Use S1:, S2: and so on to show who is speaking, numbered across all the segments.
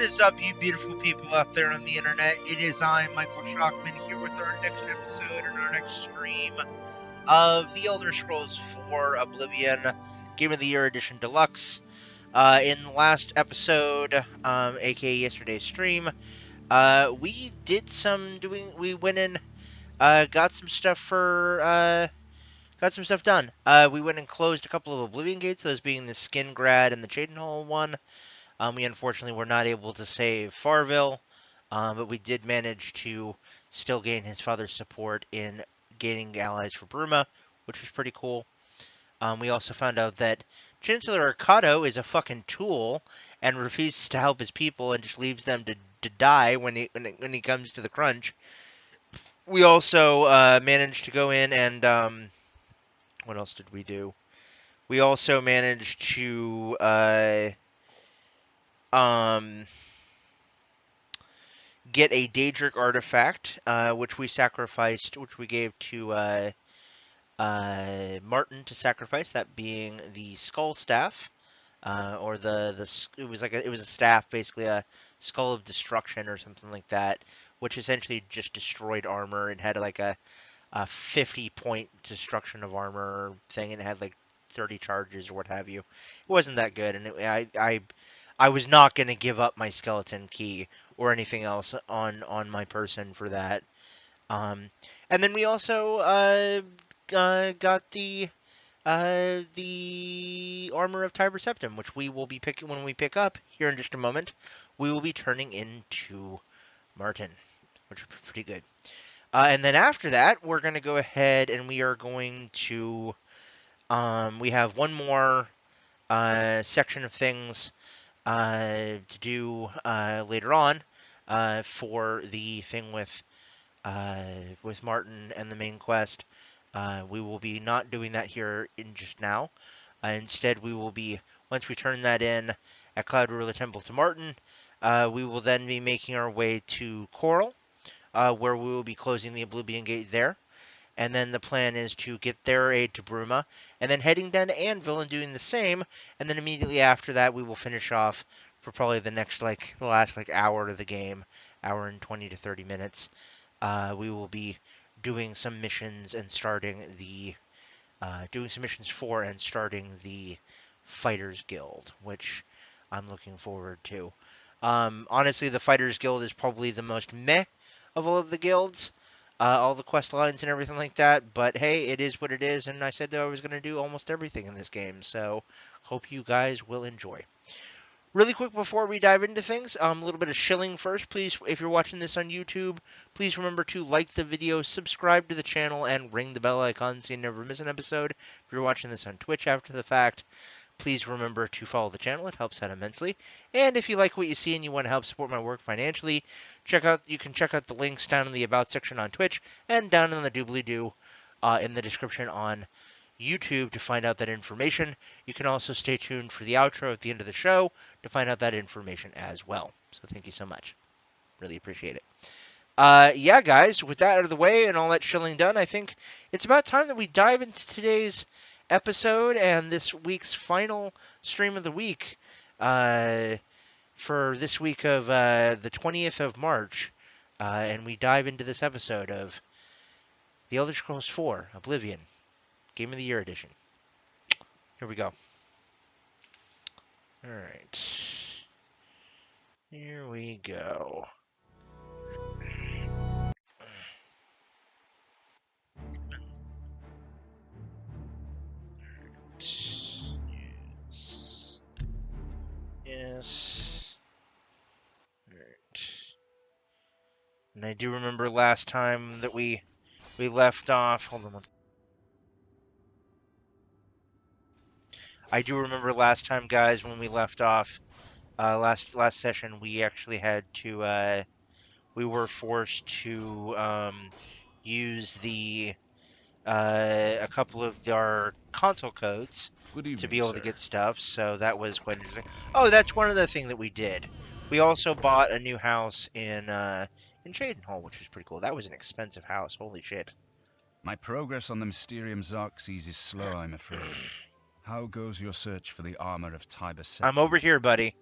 S1: is up, you beautiful people out there on the internet? It is I, Michael Shockman, here with our next episode and our next stream of The Elder Scrolls 4 Oblivion Game of the Year Edition Deluxe. In the last episode, aka yesterday's stream, we did we went in, got some stuff done. We went and closed a couple of Oblivion gates, those being the Skingrad and the Cheydinhal one. We unfortunately were not able to save Farville, but we did manage to still gain his father's support in gaining allies for Bruma, which was pretty cool. We also found out that Chancellor Arcado is a fucking tool and refuses to help his people and just leaves them to die when he comes to the crunch. We also managed to go in and what else did we do? We also managed to get a Daedric artifact, which we gave to Martin to sacrifice. That being the Skull Staff, or it was a staff, basically a Skull of Destruction or something like that, which essentially just destroyed armor. It had like a 50-point destruction of armor thing, and it had like 30 charges or what have you. It wasn't that good, and I was not going to give up my skeleton key or anything else on my person for that. And then we also got the armor of Tiber Septim, which we will be picking when we pick up here in just a moment. We will be turning into Martin, which would be pretty good. And then after that, we're going to go ahead and we are going to we have one more section of things to do later on for the thing with Martin and the main quest. We will be not doing that here in just now. Instead, we will be, once we turn that in at Cloud Ruler Temple to Martin, we will then be making our way to Coral, where we will be closing the Oblivion Gate there. And then the plan is to get their aid to Bruma, and then heading down to Anvil and doing the same. And then immediately after that, we will finish off for probably the last hour of the game, hour and 20 to 30 minutes. We will be doing some missions and starting the Fighters Guild, which I'm looking forward to. Honestly, the Fighters Guild is probably the most meh of all of the guilds. All the quest lines and everything like that, but hey, it is what it is, and I said that I was going to do almost everything in this game, so hope you guys will enjoy. Really quick before we dive into things, a little bit of shilling first. Please, if you're watching this on YouTube, please remember to like the video, subscribe to the channel, and ring the bell icon so you never miss an episode. If you're watching this on Twitch after the fact, please remember to follow the channel. It helps out immensely. And if you like what you see and you want to help support my work financially, you can check out the links down in the About section on Twitch and down in the doobly-doo in the description on YouTube to find out that information. You can also stay tuned for the outro at the end of the show to find out that information as well. So thank you so much. Really appreciate it. Yeah, guys, with that out of the way and all that shilling done, I think it's about time that we dive into today's episode and this week's final stream of the week for this week of the 20th of March. And we dive into this episode of The Elder Scrolls 4 Oblivion Game of the Year Edition. Here we go. Alright. Here we go. Yes. Alright. And I do remember last time that we left off. Hold on one. I do remember last time, guys, when we left off. Last session, we actually had to. We were forced to use a couple of our console codes to be able to get stuff. So that was quite interesting. Oh, that's one other thing that we did. We also bought a new house in Cheydinhal, which was pretty cool. That was an expensive house. Holy shit.
S2: My progress on the Mysterium Xerxes is slow, I'm afraid. How goes your search for the armor of Tiber Septim?
S1: I'm over here, buddy.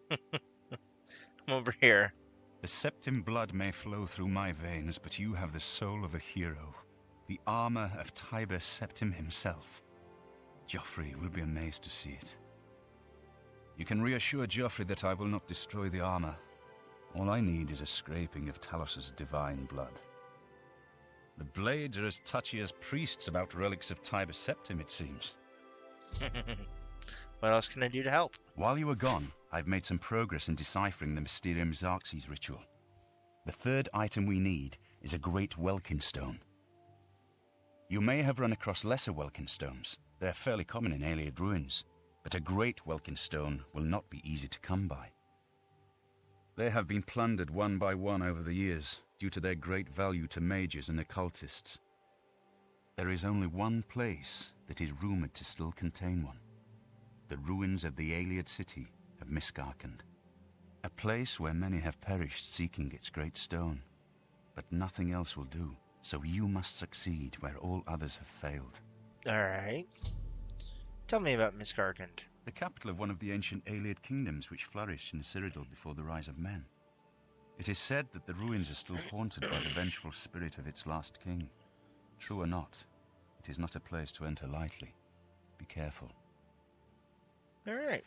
S1: over here.
S2: The Septim blood may flow through my veins, but you have the soul of a hero. The armor of Tiber Septim himself. Joffrey will be amazed to see it. You can reassure Joffrey that I will not destroy the armor. All I need is a scraping of Talos's divine blood. The blades are as touchy as priests about relics of Tiber Septim, it seems.
S1: What else can I do to help?
S2: While you were gone, I've made some progress in deciphering the Mysterium Xerxes ritual. The third item we need is a great Welkin stone. You may have run across lesser Welkin stones. They're fairly common in Ayleid ruins, but a great Welkin stone will not be easy to come by. They have been plundered one by one over the years, due to their great value to mages and occultists. There is only one place that is rumored to still contain one. The ruins of the Ayleid city of Miskarkand. A place where many have perished seeking its great stone. But nothing else will do, so you must succeed where all others have failed.
S1: Alright. Tell me about Miskarkand.
S2: The capital of one of the ancient Ayleid kingdoms which flourished in Cyrodiil before the rise of men. It is said that the ruins are still haunted by the vengeful spirit of its last king. True or not, it is not a place to enter lightly. Be careful.
S1: Alright.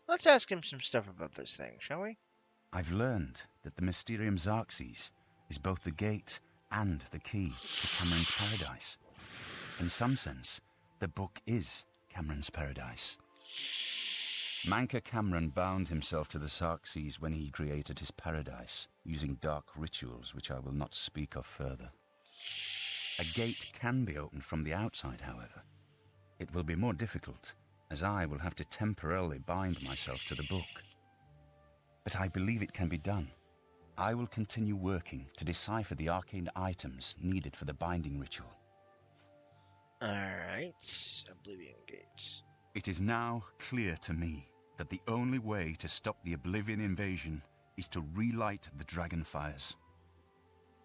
S1: Let's ask him some stuff about this thing, shall we?
S2: I've learned that the Mysterium Xerxes is both the gate and the key to Cameron's paradise. In some sense, the book is Cameron's paradise. Manca Cameron bound himself to the Xerxes when he created his paradise, using dark rituals which I will not speak of further. A gate can be opened from the outside, however. It will be more difficult, as I will have to temporarily bind myself to the book. But I believe it can be done. I will continue working to decipher the arcane items needed for the binding ritual.
S1: Alright. Oblivion Gates.
S2: It is now clear to me that the only way to stop the Oblivion invasion is to relight the Dragonfires.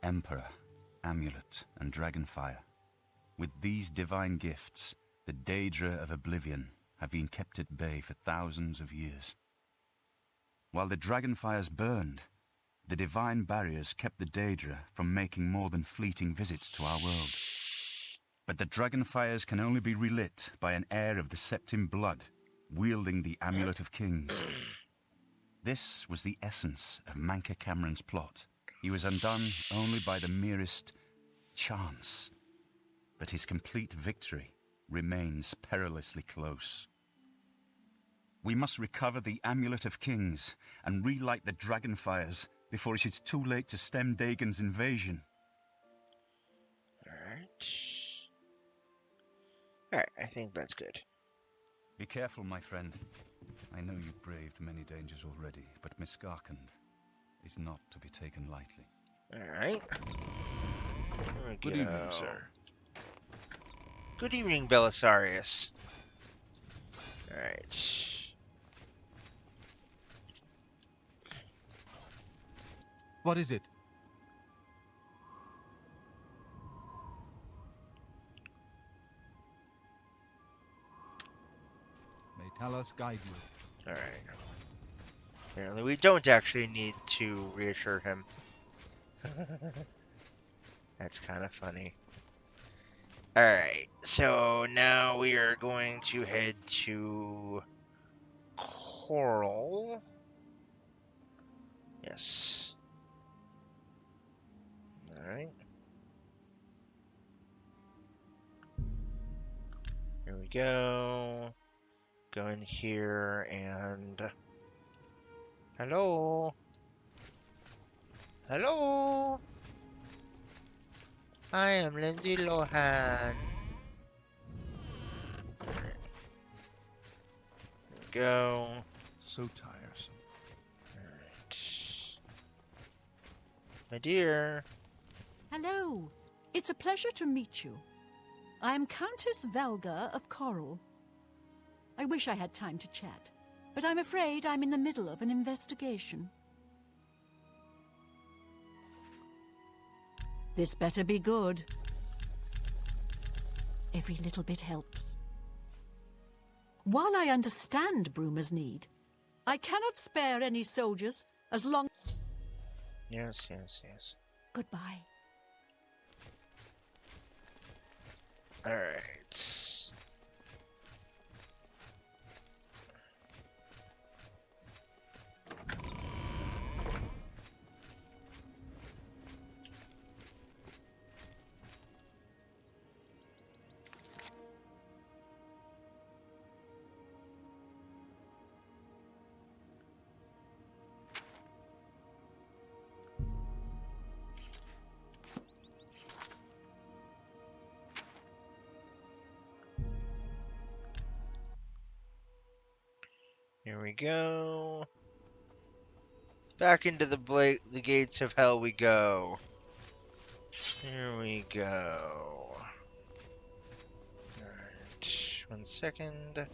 S2: Emperor, Amulet, and Dragonfire. With these divine gifts, the Daedra of Oblivion have been kept at bay for thousands of years. While the Dragonfires burned, the divine barriers kept the Daedra from making more than fleeting visits to our world. But the Dragonfires can only be relit by an heir of the Septim blood, wielding the Amulet of Kings. This was the essence of Manca Cameron's plot. He was undone only by the merest chance. But his complete victory remains perilously close. We must recover the Amulet of Kings and relight the Dragonfires before it is too late to stem Dagon's invasion.
S1: Alright, I think that's good.
S2: Be careful, my friend. I know you've braved many dangers already, but Miskarkand is not to be taken lightly.
S1: Alright.
S2: Good evening, sir.
S1: Good evening, Belisarius. Alright.
S3: What is it? May Talos guide you.
S1: Alright. Apparently we don't actually need to reassure him. That's kind of funny. Alright, so now we are going to head to Coral. Yes. Alright. Here we go. Go in here and... Hello? Hello? I am Lindsay Lohan. There we go.
S2: So tiresome.
S1: Alright. My dear.
S4: Hello. It's a pleasure to meet you. I am Countess Valga of Coral. I wish I had time to chat, but I'm afraid I'm in the middle of an investigation. This better be good. Every little bit helps. While I understand Bruma's need, I cannot spare any soldiers as long...
S1: Yes, yes, yes.
S4: Goodbye.
S1: Alright. Here we go. Back into the gates of hell we go. Here we go. Alright, 1 second. There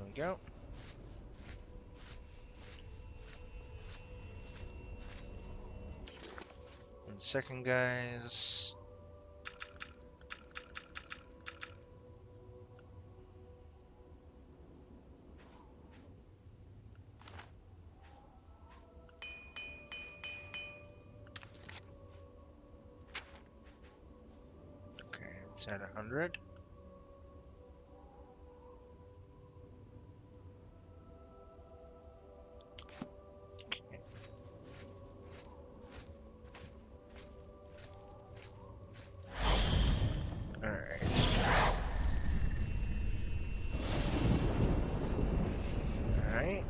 S1: we go. One second, guys. Okay, it's at 100. Okay. Alright. Alright.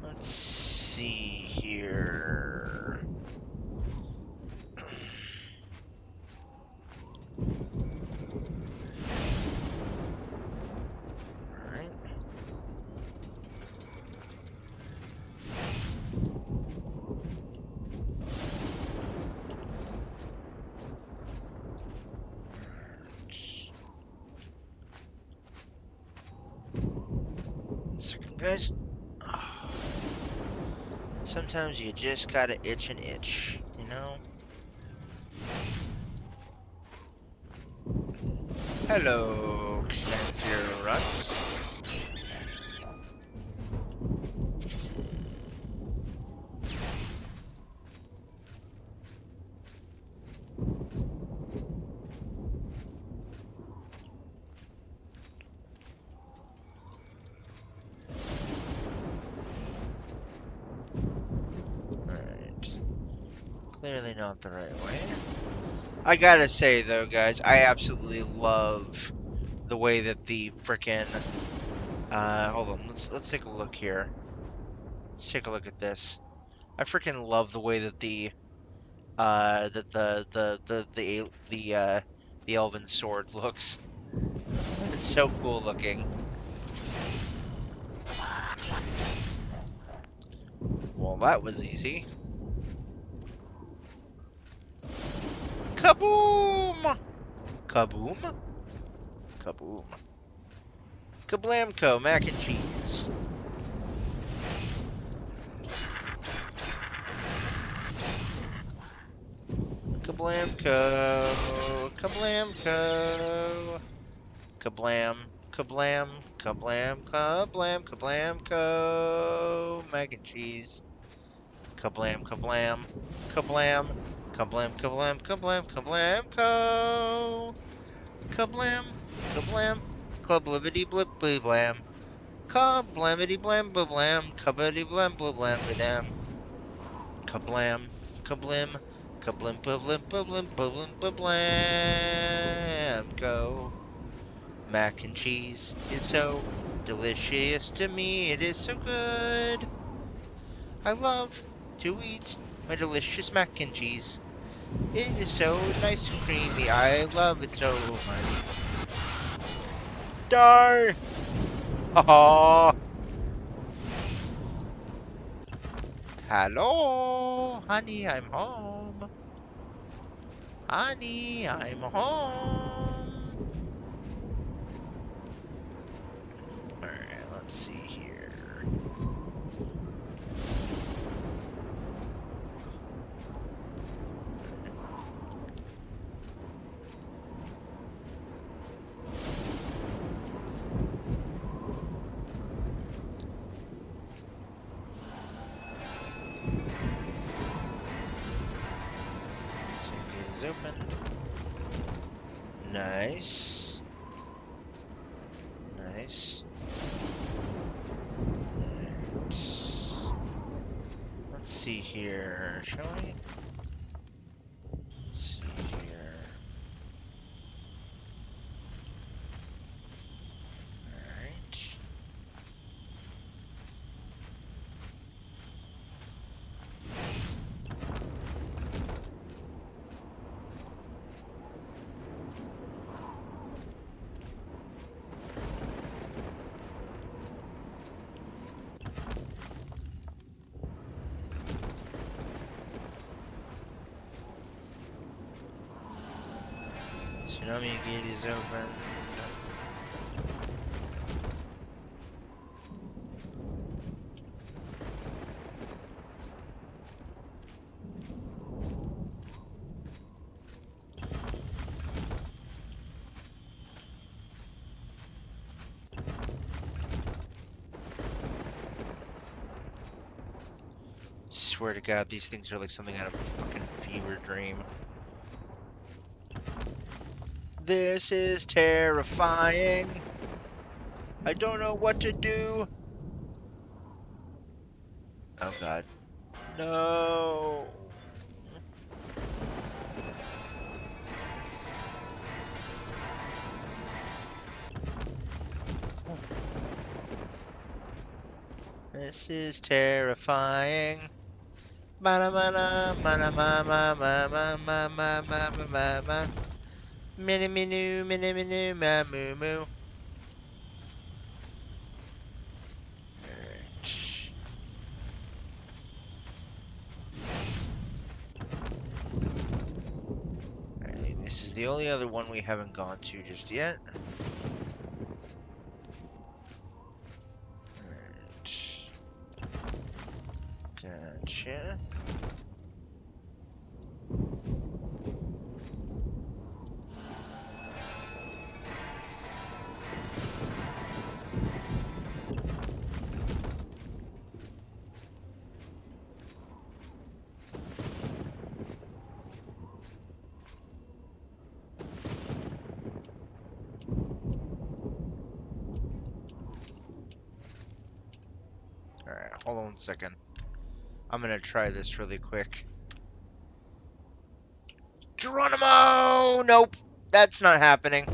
S1: Let's see here. Alright. Second, guys. Sometimes you just gotta itch an itch, you know? Hello, Clancy Ruts. Clearly not the right way. I gotta say though, guys, I absolutely love the way that the frickin' hold on, let's take a look here. Let's take a look at this. I freaking love the way that the the elven sword looks. It's so cool looking. Well, that was easy. Kaboom! Kaboom? Kaboom. Kablamco mac and cheese. Kablamco. Kablamco. Kablam. Kablam. Kablam. Kablam. Kablamco. Mac and cheese. Kablam. Kablam. Kablam. Kablam. Kablam. Kablam. Kablamco. Kablam. Kablam. Clublibbity blip blee blam. Kablamity blam blah blam. Kabbity blam blah blam badam. Kablam. Kablim. Kablim bablim bablim bablim bablam. Go. Mac and cheese is so delicious to me. It is so good. I love to eat my delicious mac and cheese. It is so nice and creamy. I love it so much. Darn! Haha! Hello, honey, I'm home. Honey, I'm home. Alright. is opened. Nice. Nice. And let's see here, shall we? Let's see here. Alright. Tsunami gate is open. Swear to God, these things are like something out of a fucking fever dream. This is terrifying. I don't know what to do. Oh God. No. This is terrifying. Mana mana mana ma ma ma ma ma ma ma ma ma ma. Mini minu mini minu ma moo moo. I think this is the only other one we haven't gone to just yet. Gotcha. Alright, hold on 1 second. I'm gonna try this really quick. Geronimo! Nope, that's not happening.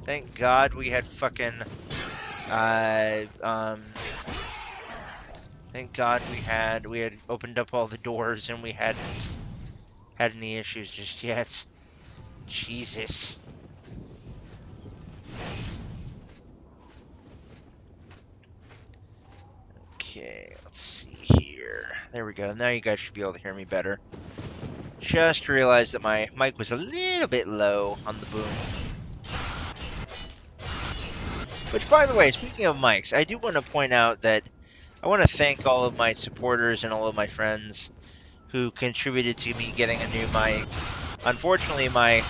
S1: Thank God we had fucking, thank God we had opened up all the doors and we hadn't had any issues just yet. Jesus. Okay, let's see here. There we go. Now you guys should be able to hear me better. Just realized that my mic was a little bit low on the boom. Which, by the way, speaking of mics, I do want to point out that I want to thank all of my supporters and all of my friends who contributed to me getting a new mic. Unfortunately, my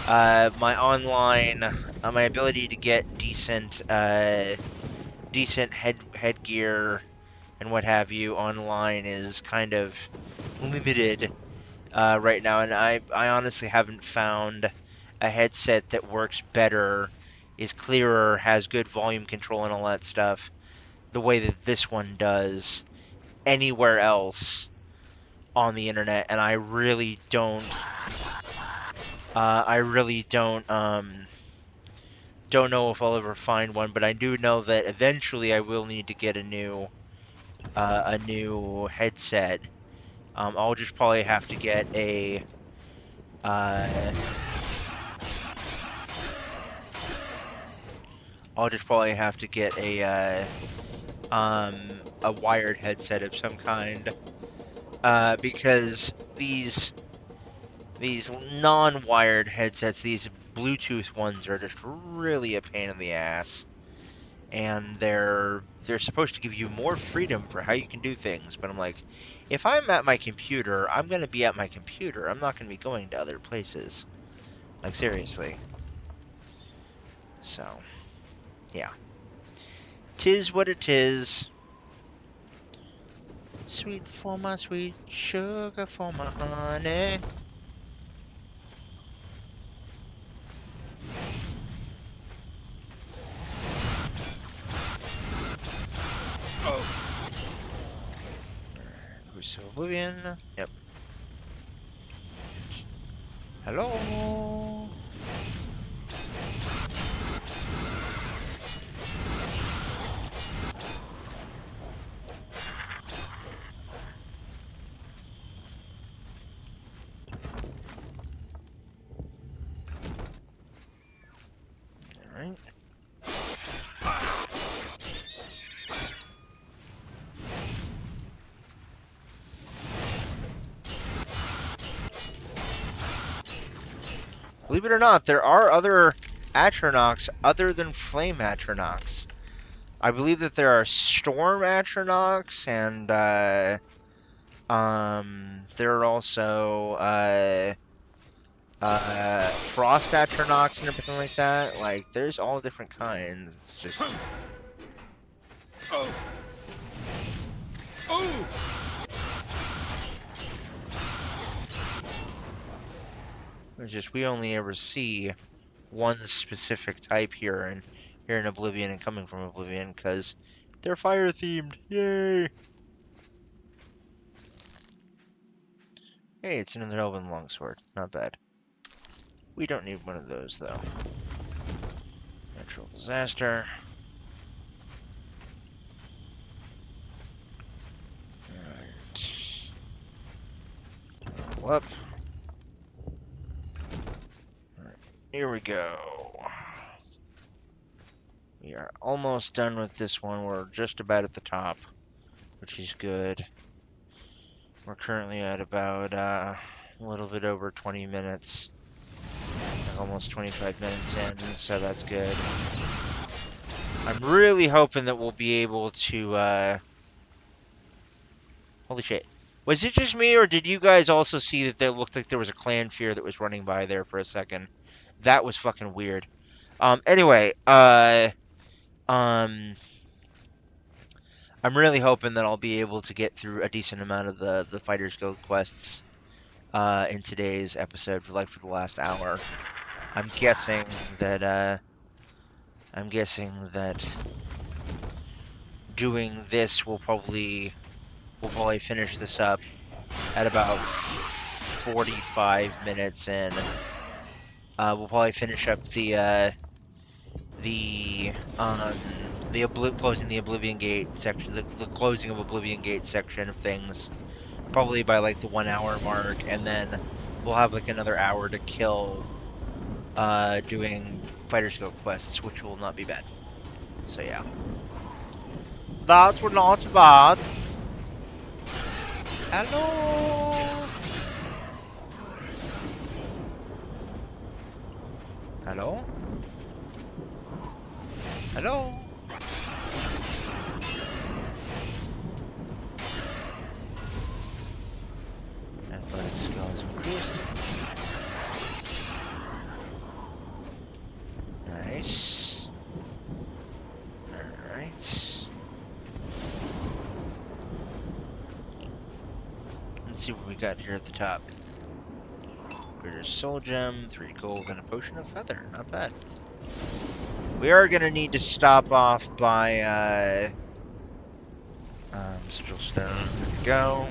S1: online, my ability to get decent headgear and what have you online is kind of limited right now, and I honestly haven't found a headset that works better, is clearer, has good volume control and all that stuff, the way that this one does anywhere else on the internet, and I really don't don't know if I'll ever find one, but I do know that eventually I will need to get a new headset. I'll just probably have to get a a wired headset of some kind, because these non-wired headsets, these Bluetooth ones, are just really a pain in the ass, and they're supposed to give you more freedom for how you can do things, but I'm like, if I'm at my computer, I'm gonna be at my computer. I'm not gonna be going to other places. Like, seriously. So, yeah. 'Tis what it is. Sweet for my sweet, sugar for my honey. Oblivion. Yep. Hello. Alright. Believe it or not, there are other Atronachs other than Flame Atronachs. I believe that there are Storm Atronachs, and there are also Frost Atronachs and everything like that. Like, there's all different kinds. It's just we only ever see one specific type here in Oblivion and coming from Oblivion because they're fire themed. Yay! Hey, it's another Elven longsword. Not bad. We don't need one of those though. Natural disaster. Alright. Up. Alright, here we go. We are almost done with this one. We're just about at the top, which is good. We're currently at about a little bit over 20 minutes. Almost 25 minutes in, so that's good. I'm really hoping that we'll be able to, holy shit. Was it just me, or did you guys also see that there looked like there was a clan fear that was running by there for a second? That was fucking weird. Anyway, I'm really hoping that I'll be able to get through a decent amount of the Fighters Guild quests, in today's episode for the last hour. I'm guessing that doing this will probably finish this up at about 45 minutes in. We'll probably finish up the closing the Oblivion Gate section, the closing of Oblivion Gate section of things, probably by like the 1 hour mark, and then we'll have like another hour to kill doing Fighters Guild quests, which will not be bad. So yeah, that's not bad. Hello. Hello. Hello. Athletic skill is increased. Nice. Alright. Let's see what we got here at the top. Greater soul gem, 3 gold, and a potion of feather. Not bad. We are gonna need to stop off by sigil stone. There we go.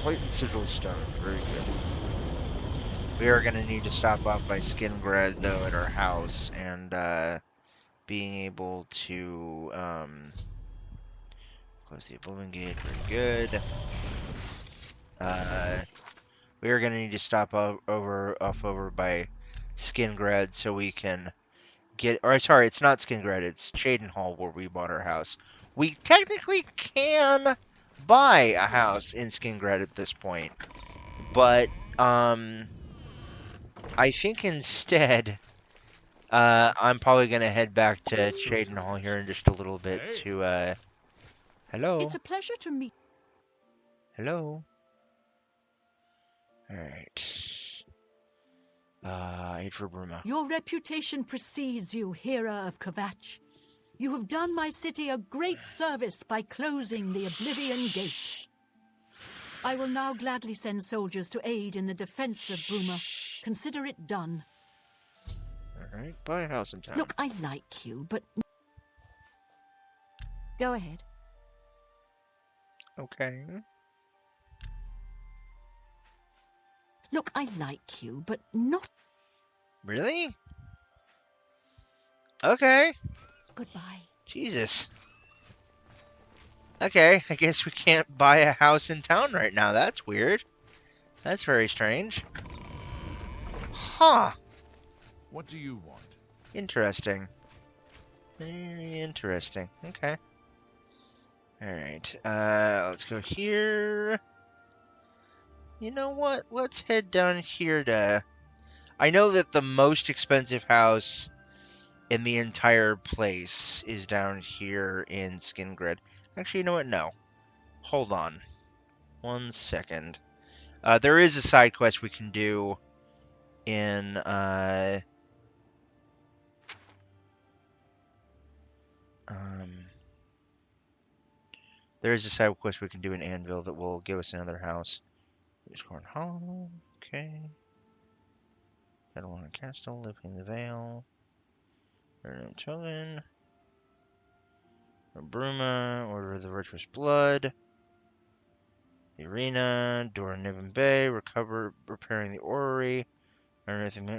S1: White and sigil stone. Very good. We are gonna need to stop off by Skingred though at our house and being able to close the Oblivion Gate. Very good. We are gonna need to stop over by Skingred so we can get. Or sorry, it's not Skingred. It's Cheydinhal where we bought our house. We technically can buy a house in Skingred at this point, but I think instead, I'm probably gonna head back to Cheydinhal here in just a little bit to, hello?
S4: It's a pleasure to meet.
S1: Hello? Alright. Aid for Bruma.
S4: Your reputation precedes you, Hera of Kvatch. You have done my city a great service by closing the Oblivion Gate. I will now gladly send soldiers to aid in the defense of Bruma. Consider it done.
S1: Alright, buy a house in town.
S4: Look, I like you, but... Go ahead.
S1: Okay.
S4: Look, I like you, but not
S1: Really? Okay.
S4: goodbye.
S1: Jesus. Okay, I guess we can't buy a house in town right now. That's weird. That's very strange. Huh.
S5: What do you want?
S1: Interesting. Very interesting. Okay. Alright. Let's go here. You know what? Let's head down here to... I know that the most expensive house in the entire place is down here in Skin Grid. Actually, you know what? No. Hold on. 1 second. There is a side quest we can do in, there is a side quest we can do in Anvil that will give us another house. Just going home. Okay. I don't want a castle, living the veil. Random token. Bruma, Order of the Virtuous Blood. The Arena, Door in Niven Bay, repairing the orrery. Everything.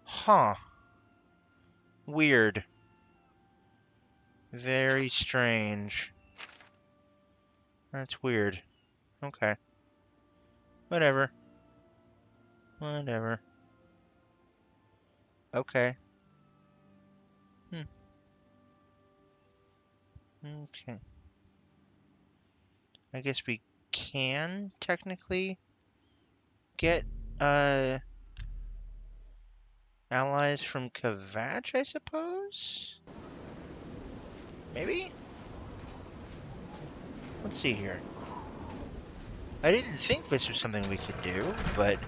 S1: Huh. Weird. Very strange. That's weird. Okay. Whatever. Whatever. Okay. Okay. I guess we can technically get allies from Kvatch, I suppose? Maybe? Let's see here. I didn't think this was something we could do, but...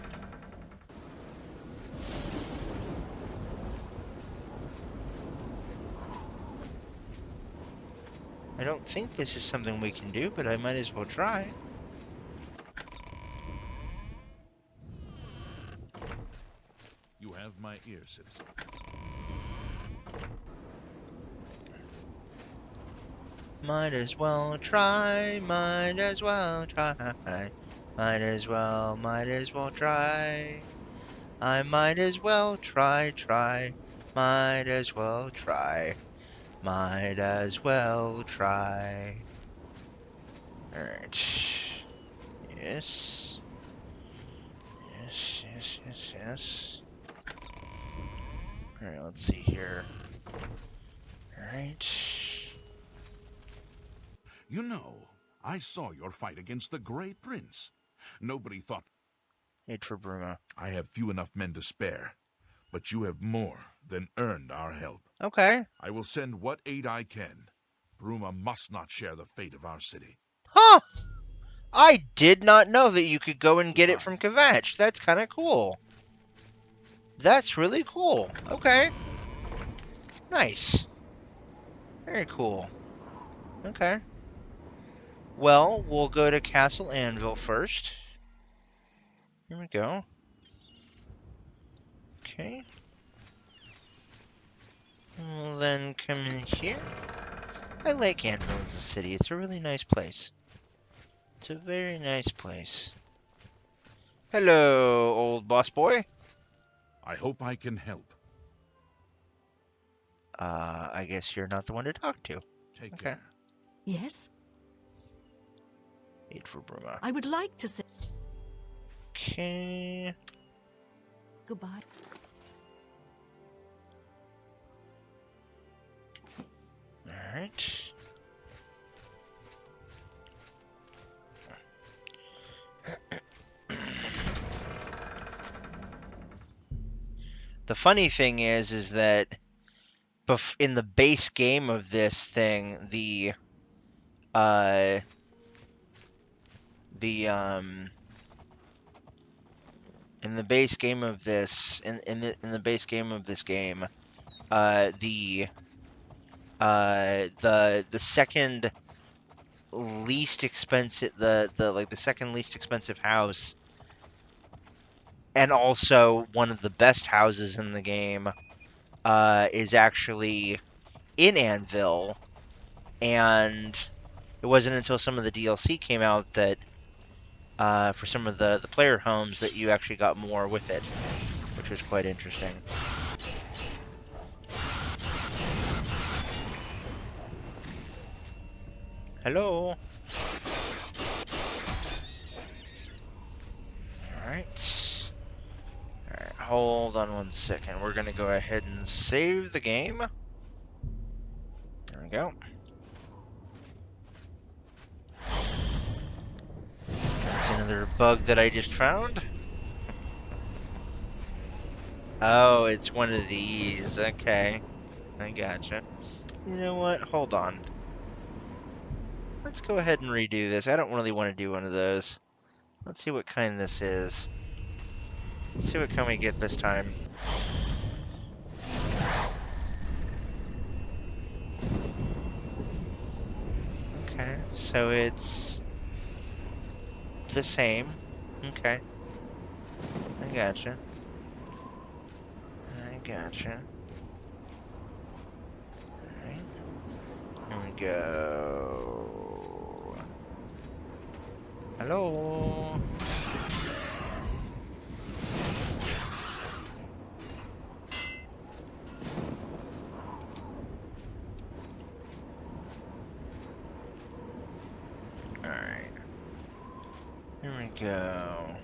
S1: I don't think this is something we can do, but I might as well try.
S5: You have my ear, citizen.
S1: Might as well try, might as well try. Might as well try. I might as well try. Might as well try. Might as well try. Alright. Yes. Yes. Alright, let's see here. Alright.
S5: You know, I saw your fight against the Grey Prince. Nobody thought...
S1: Aid for Bruma.
S5: I have few enough men to spare, but you have more than earned our help.
S1: Okay.
S5: I will send what aid I can. Bruma must not share the fate of our city.
S1: Huh! I did not know that you could go and get it from Kvatch. That's kind of cool. That's really cool. Okay. Nice. Very cool. Okay. Well, we'll go to Castle Anvil first. Here we go. Okay. We'll then come in here. I like Anvil as a city. It's a really nice place. It's a very nice place. Hello, old boss boy.
S5: I hope I can help.
S1: I guess you're not the one to talk to.
S5: Take
S1: Okay.
S5: care.
S4: Yes?
S1: Aid for Bruma.
S4: I would like to say
S1: Okay.
S4: goodbye.
S1: Alright. The funny thing is that in the base game of this thing, in the base game of this game, the second least expensive the second least expensive house, and also one of the best houses in the game, is actually in Anvil, and it wasn't until some of the DLC came out that for some of the player homes that you actually got more with it, which was quite interesting. Hello. Alright. Alright, hold on one second. We're gonna go ahead and save the game. There we go. That's another bug that I just found. Oh, it's one of these. Okay. I gotcha. You know what? Hold on. Let's go ahead and redo this. I don't really want to do one of those. Let's see what kind this is. Let's see what kind we get this time. Okay, so it's the same. Okay. I gotcha. I gotcha. Alright. Here we go. Hello? Alright. Here we go.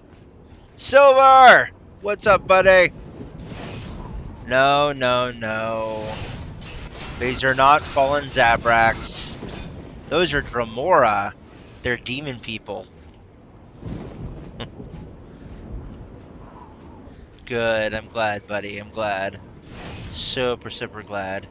S1: Silver! What's up, buddy? No, no, no. These are not fallen Zabraks. Those are Dremora. They're demon people. Good, I'm glad, buddy. I'm glad. Super, super glad.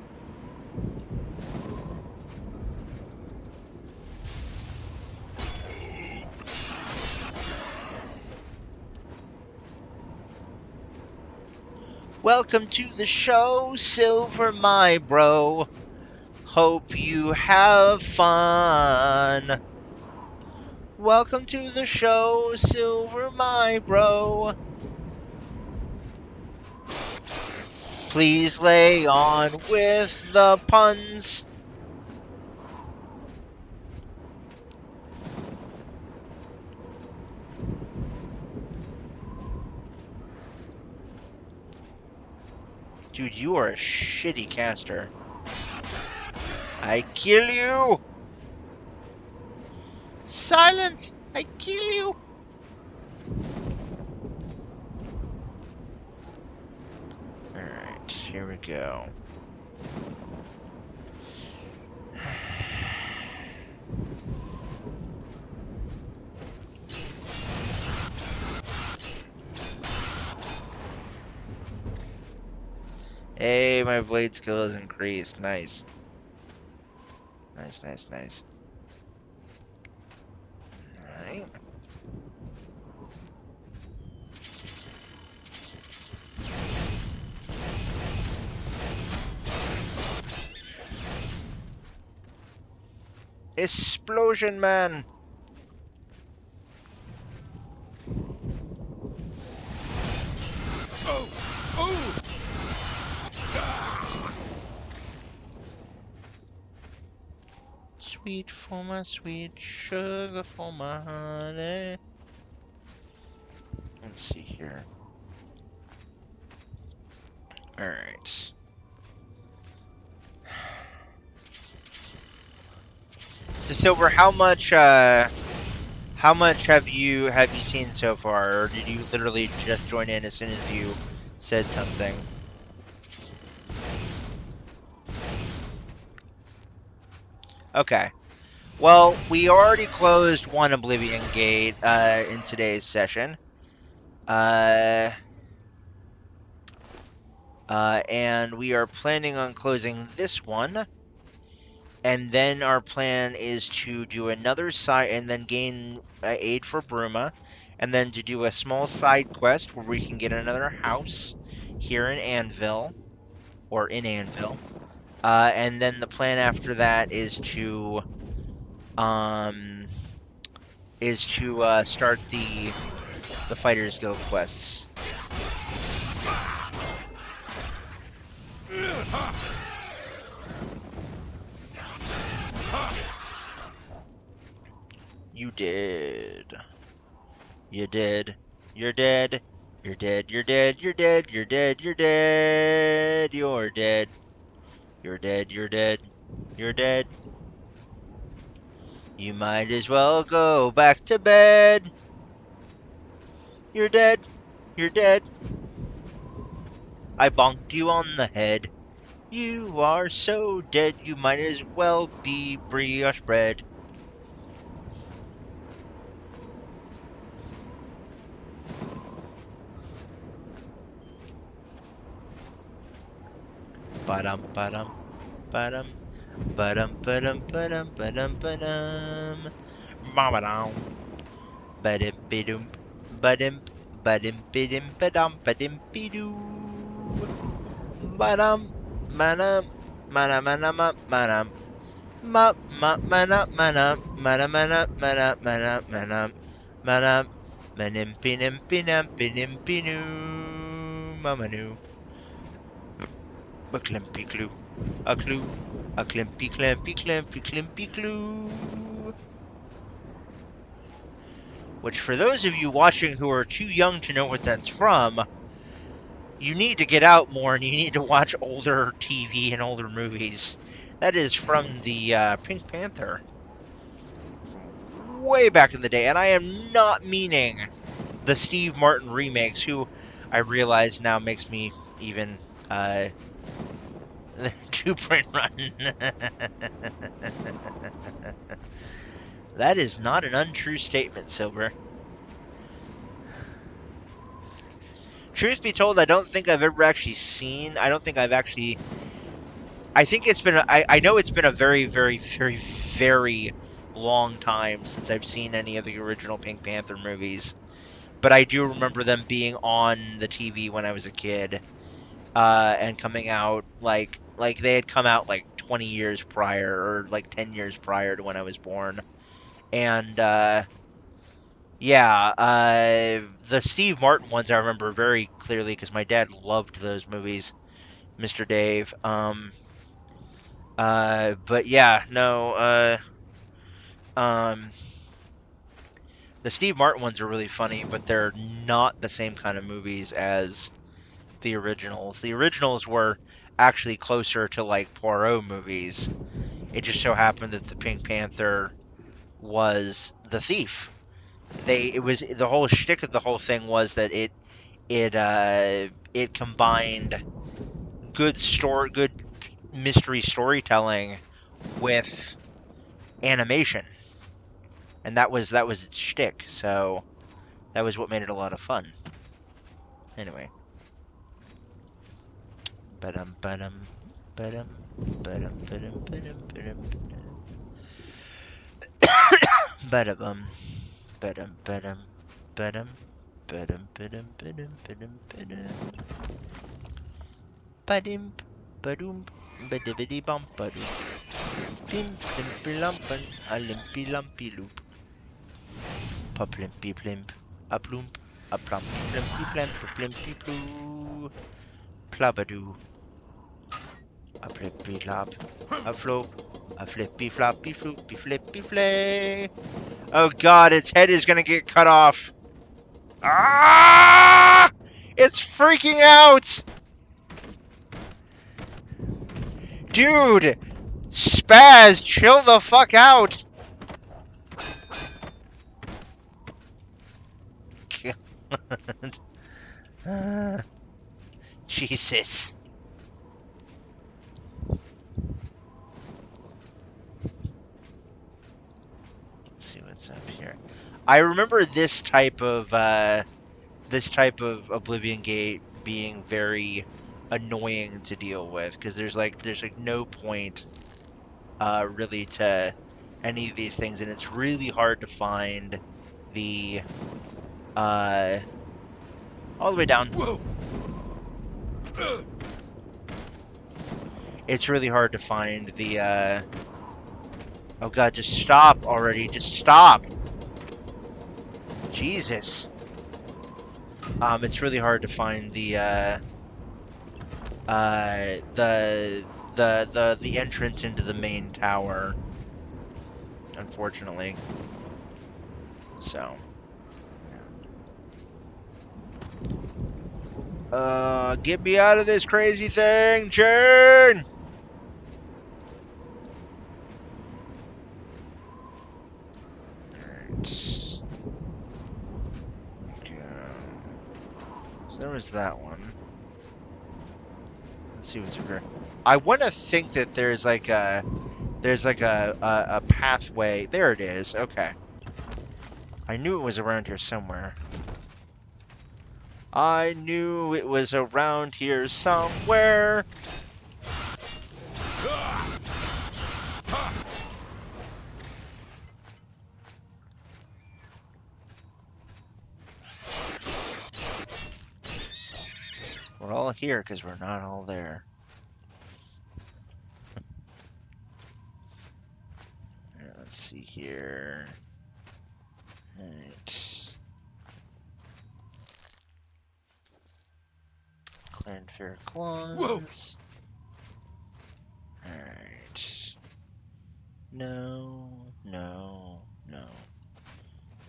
S1: Welcome to the show, Silver, my bro. Hope you have fun. Welcome to the show, Silver, my bro. Please lay on with the puns. Dude, you are a shitty caster. I kill you! Silence! I kill you! Alright, here we go. Hey, my blade skill has increased. Nice. Nice, nice, nice. Alright. Explosion man!
S5: Oh! Oh!
S1: Sweet for my sweet, sugar for my honey. Let's see here. Alright. So Silver, how much have you seen so far, or did you literally just join in as soon as you said something? Okay. Well, we already closed one Oblivion gate in today's session. And we are planning on closing this one. And then our plan is to do another side, and then gain aid for Bruma, and then to do a small side quest where we can get another house here in Anvil, or in Anvil. And then the plan after that is to start the Fighters Guild quests. You did. You did. You're dead. You're dead. You're dead. You're dead. You're dead. You're dead. You're dead. You're dead. You're dead. You're dead. You might as well go back to bed. You're dead. You're dead. I bonked you on the head. You are so dead, you might as well be brioche bread. Ba-dum, ba-dum, ba-dum, ba-dum, ba-dum, ba-dum, ba-dum, ba-dum. Ba-ba-dum. Ba-dim, ba-dum, ba-dim, ba-dim, ba-dim, ba-dum, ba-dim, ba-doo. Ba-dum, ma-dum, ma-dum, ma-dum, ma-dum. Ma ma mana mana mana mana mana mana mana mana manim pinim pinam pinim pinu mamanu a climpy clue a clue a climpy clampy clampy climpy clue. Which, for those of you watching who are too young to know what that's from, you need to get out more and you need to watch older TV and older movies. That is from the Pink Panther. Way back in the day, and I am not meaning the Steve Martin remakes, who I realize now makes me even two-print run. That is not an untrue statement, Silver. Truth be told, I don't think I've ever actually seen. I don't think I've actually. I think it's been. I know it's been a very, very, very, very long time since I've seen any of the original Pink Panther movies. But I do remember them being on the TV when I was a kid, and coming out like they had come out like 20 years prior, or like 10 years prior to when I was born. And yeah, the Steve Martin ones I remember very clearly because my dad loved those movies, Mr. Dave. But yeah, no, the Steve Martin ones are really funny, but they're not the same kind of movies as the originals. The originals were actually closer to like Poirot movies. It just so happened that the Pink Panther was the thief. It was the whole shtick of the whole thing was that it combined good mystery storytelling with animation, and that was its shtick. So that was what made it a lot of fun. Anyway. Ba-dum, ba-dum, ba-dum, ba-dum, ba-dum, ba-dum, ba-dum, ba-dum, ba-dum, ba-dum, ba-dum, ba-dum, ba-dum, ba-dum, ba-dum, ba-dum. Ba-dim, ba-doom, ba-dibbidi-bum, ba-doom. Pim, limpi-lumpen, a limpy-lumpy-loop. Pa-plimpi-plimp, a ploomp, a plumpy, plimpy-plamp, a plimpy-ploo. Plabadoo. A flippy flop, a flop, a flippy floppy floopy flippy flay. Oh god, its head is gonna get cut off. Ah! It's freaking out! Dude! Spaz, chill the fuck out! God. Jesus. Let's see what's up here. I remember this type of Oblivion Gate being very annoying to deal with because there's no point really to any of these things, and it's really hard to find the all the way down.
S5: Whoa.
S1: It's really hard to find the oh god, just stop already, just stop. Jesus. It's really hard to find the entrance into the main tower, unfortunately. So, get me out of this crazy thing, Churn! Alright. Go. So there was that one. Let's see what's over. I want to think that there's like a pathway. There it is. Okay. I knew it was around here somewhere. I knew it was around here somewhere. We're all here because we're not all there. Let's see here. Alright. Cleared fair claws. Alright. No, no, no.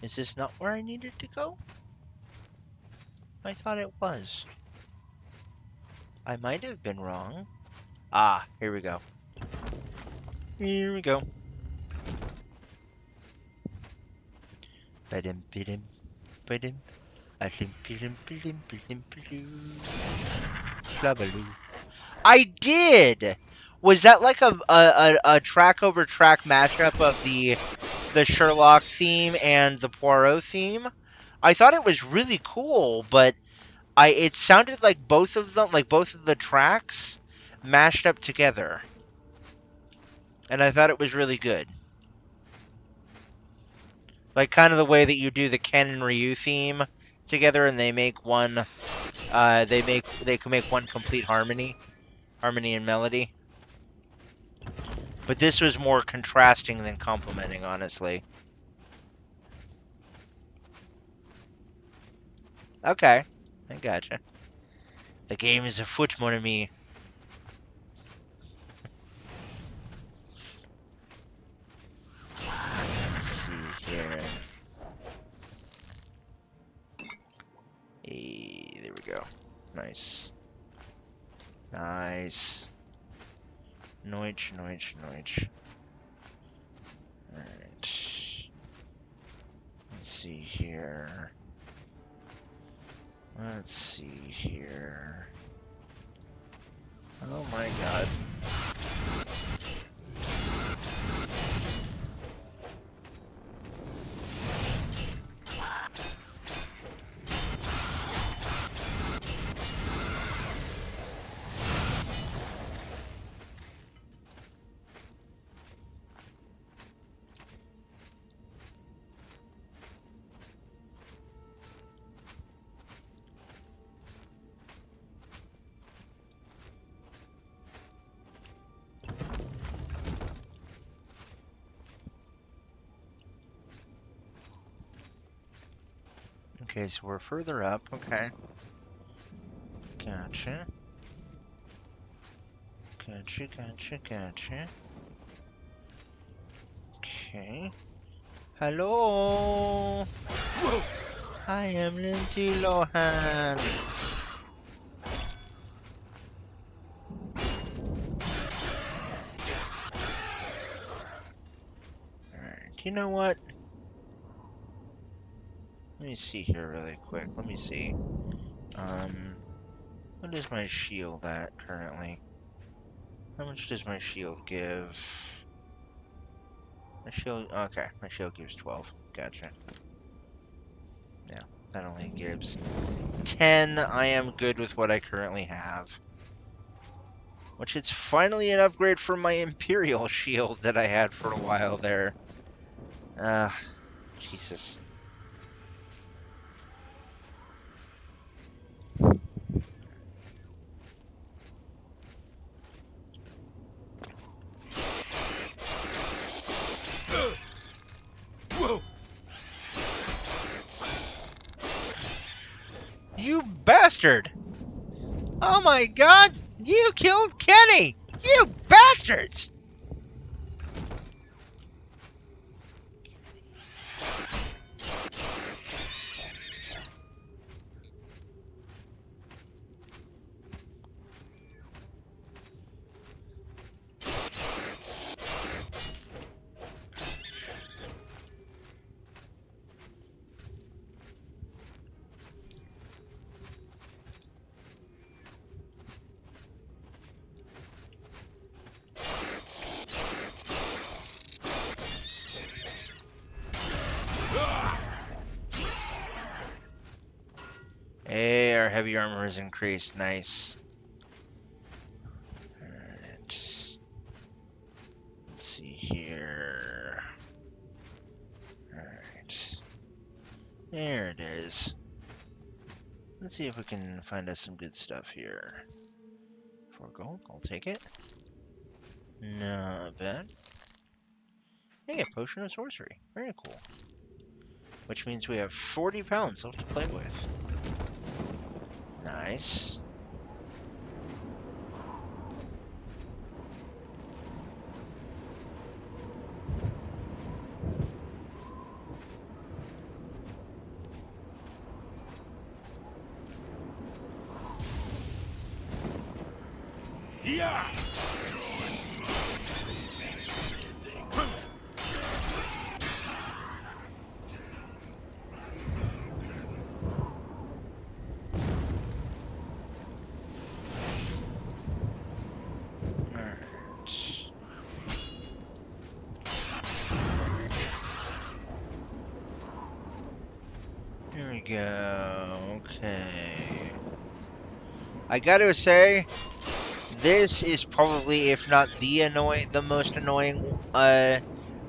S1: Is this not where I needed to go? I thought it was. I might have been wrong. Ah, here we go. Here we go. Ba-dim, ba-dim, ba-dim. A-dim, ba-dim, ba-dim, ba-dim, ba-doo. Flabaloo. I did! Was that like a track over track mashup of the Sherlock theme and the Poirot theme? I thought it was really cool, but it sounded like both of them, like both of the tracks mashed up together. And I thought it was really good. Like kind of the way that you do the Ken and Ryu theme together and they make one they can make one complete harmony and melody. But this was more contrasting than complementing, honestly. Okay, I gotcha. The game is afoot, mon ami. Let's see here. Hey, there we go. Nice. Nice. Noich, noich, noich. Alright. Let's see here. Let's see here. Oh my god. Okay, so we're further up. Okay. Gotcha. Gotcha, gotcha, gotcha. Okay. Hello! I am Lindsay Lohan. Alright, you know what? Let me see here really quick. Let me see. What is my shield at currently? How much does my shield give? My shield, okay, my shield gives 12. Gotcha. Yeah, that only gives 10. I am good with what I currently have. Which is finally an upgrade from my Imperial shield that I had for a while there. Jesus. You bastard! Oh my god! You killed Kenny! You bastards! our heavy armor has increased. Nice. Alright. Let's see here. Alright. There it is. Let's see if we can find us some good stuff here. 4 gold, I'll take it. Not bad. Hey, a potion of sorcery. Very cool. Which means we have 40 pounds left to play with. Nice.
S5: Yeah!
S1: Here we go. Okay. I gotta say, this is probably, if not the most annoying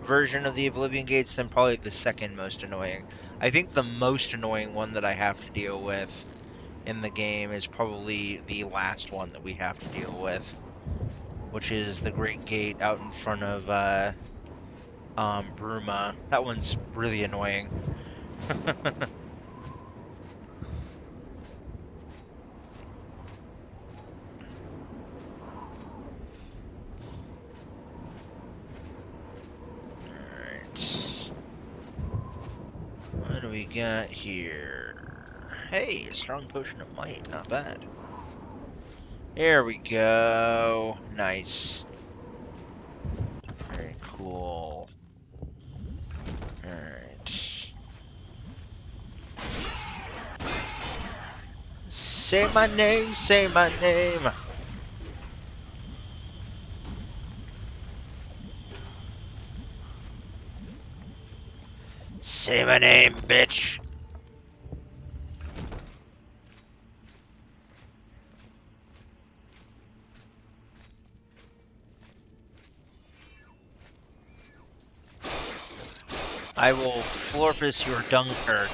S1: version of the Oblivion Gates, then probably the second most annoying. I think the most annoying one that I have to deal with in the game is probably the last one that we have to deal with, which is the Great Gate out in front of Bruma. That one's really annoying. What do we got here? Hey, a strong potion of might. Not bad. There we go. Nice. Very cool. Alright. Say my name, say my name. Say my name, bitch. I will florpus your Dunkirk.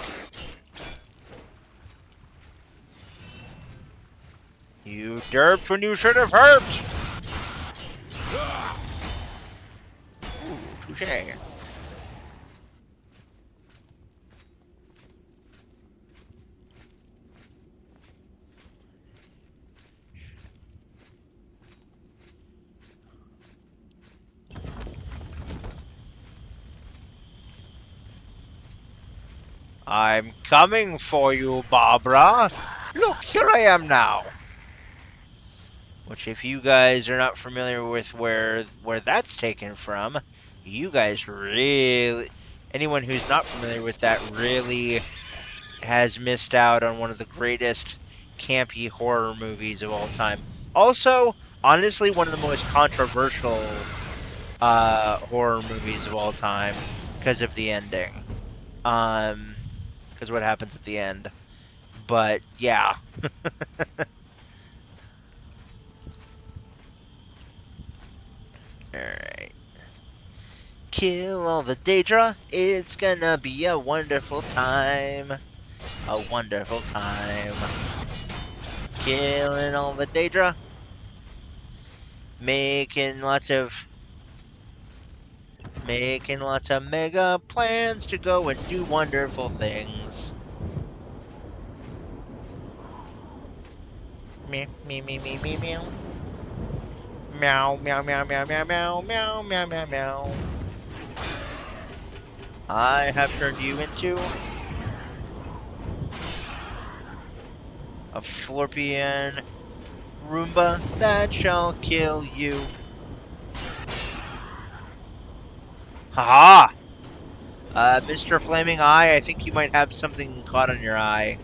S1: You derped when you should have herped. Ooh, touche. I'm coming for you, Barbara. Look, here I am now. Which, if you guys are not familiar with where that's taken from, you guys really... Anyone who's not familiar with that really has missed out on one of the greatest campy horror movies of all time. Also, honestly, one of the most controversial horror movies of all time because of the ending. Because what happens at the end. But, yeah. Alright. Kill all the Daedra. It's gonna be a wonderful time. A wonderful time. Killing all the Daedra. Making lots of mega plans to go and do wonderful things. Meow, meow, meow, meow, meow, meow. Meow, meow, meow, meow, meow, meow, meow, meow, meow, meow. I have turned you into a Florpian Roomba that shall kill you. Haha! Mr. Flaming Eye, I think you might have something caught on your eye.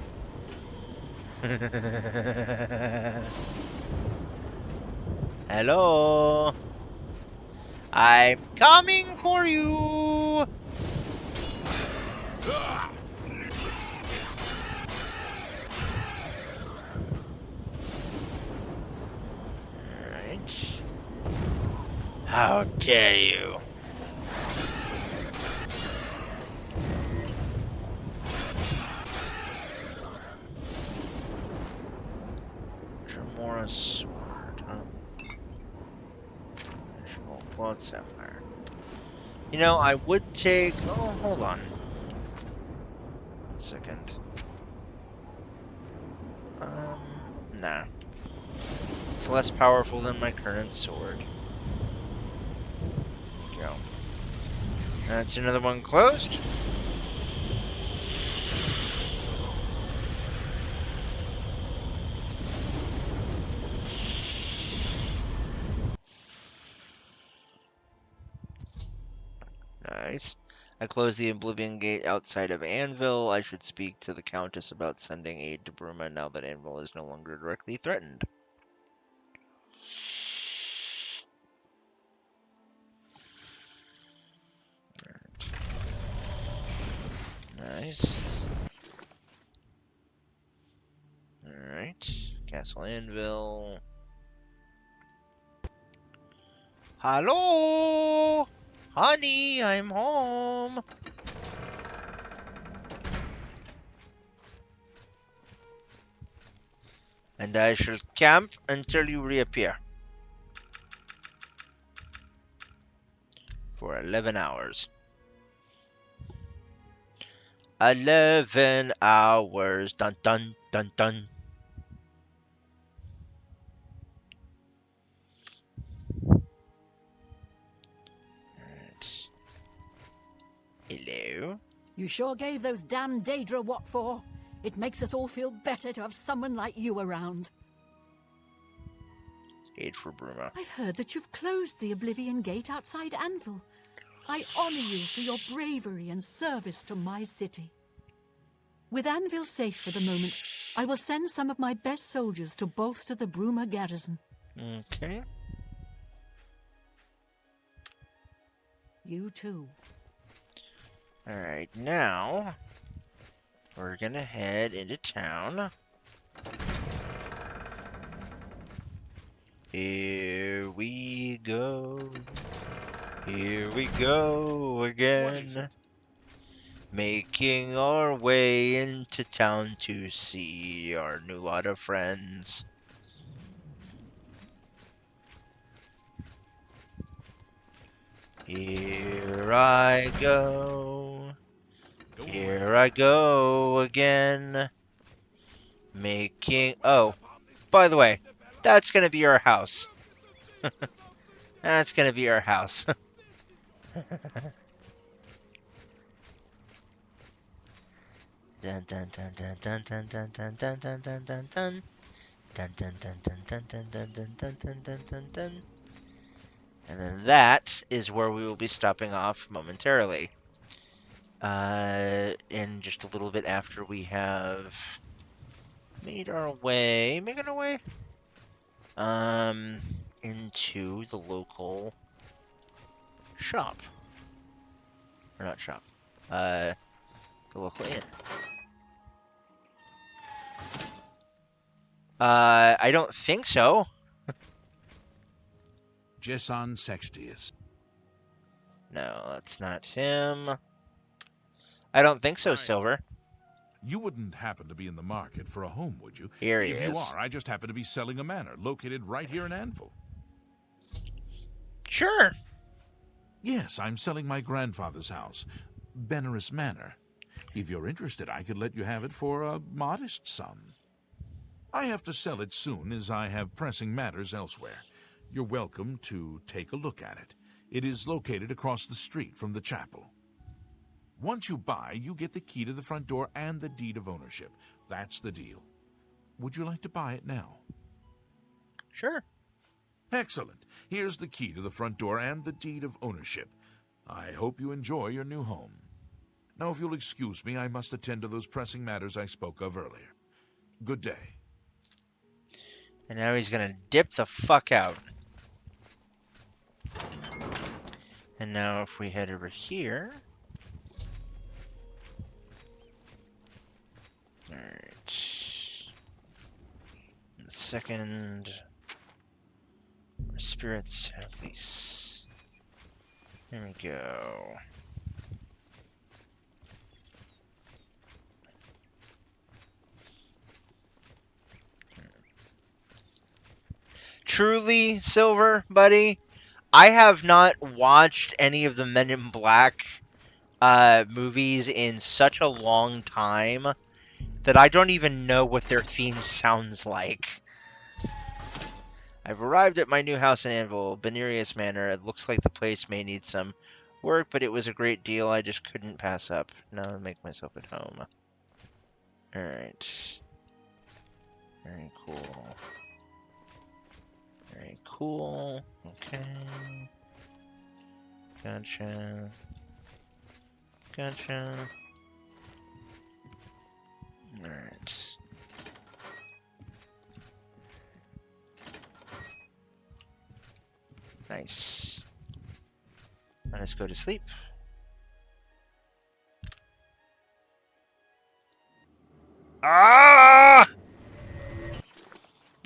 S1: Hello? I'm coming for you! How dare you? Tremora's sword, huh? Visual quad sapphire. You know, I would take. Oh, hold on. 1 second. Nah. It's less powerful than my current sword. There we go. That's another one closed. Nice. I closed the Oblivion Gate outside of Anvil. I should speak to the Countess about sending aid to Bruma now that Anvil is no longer directly threatened. Nice. Alright. Castle Anvil. Hello! Honey, I'm home! And I shall camp until you reappear. For 11 hours. 11 hours. Dun dun dun dun. Alright. Hello?
S4: You sure gave those damn Daedra what for? It makes us all feel better to have someone like you around.
S1: Aid for Bruma.
S4: I've heard that you've closed the Oblivion Gate outside Anvil. I honor you for your bravery and service to my city. With Anvil safe for the moment, I will send some of my best soldiers to bolster the Bruma garrison.
S1: Okay.
S4: You too.
S1: Alright, now we're gonna head into town. Here we go. Here we go again. Making our way into town to see our new lot of friends. Here I go. Here I go again. Making... Oh, by the way, that's gonna be our house. That's gonna be our house. Dun dun dun dun dun dun dun dun dun dun dun dun dun. Dun dun dun dun dun dun dun dun dun dun dun dun dun. And then that is where we will be stopping off momentarily. In just a little bit after we have making our way, into the local shop. Or not shop. The local inn. I don't think so.
S5: Jesson Sextius.
S1: No, that's not him. I don't think so,
S5: Right.
S1: Silver.
S5: You wouldn't happen to be in the market for a home, would you?
S1: Here he
S5: if
S1: is.
S5: you are, I just happen to be selling a manor located right here in Anvil.
S1: Sure.
S5: Yes, I'm selling my grandfather's house, Benaris Manor. If you're interested, I could let you have it for a modest sum. I have to sell it soon, as I have pressing matters elsewhere. You're welcome to take a look at it. It is located across the street from the chapel. Once you buy, you get the key to the front door and the deed of ownership. That's the deal. Would you like to buy it now?
S1: Sure.
S5: Excellent. Here's the key to the front door and the deed of ownership. I hope you enjoy your new home. Now, if you'll excuse me, I must attend to those pressing matters I spoke of earlier. Good day.
S1: And now he's gonna dip the fuck out. And now if we head over here... Alright. The second... Spirits at least... Here we go. Truly, Silver, buddy, I have not watched any of the Men in Black movies in such a long time that I don't even know what their theme sounds like. I've arrived at my new house in Anvil, Benirius Manor. It looks like the place may need some work, but it was a great deal I just couldn't pass up. Now I'll make myself at home. Alright. Very cool. Very cool. Okay. Gotcha. Gotcha. Alright. Nice. Let us go to sleep. Ah!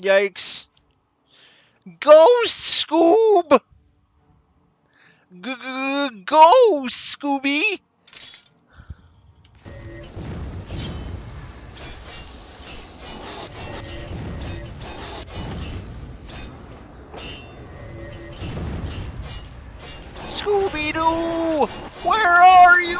S1: Yikes. Ghost Scoob! Go, Scooby! Scooby-Doo! Where are you?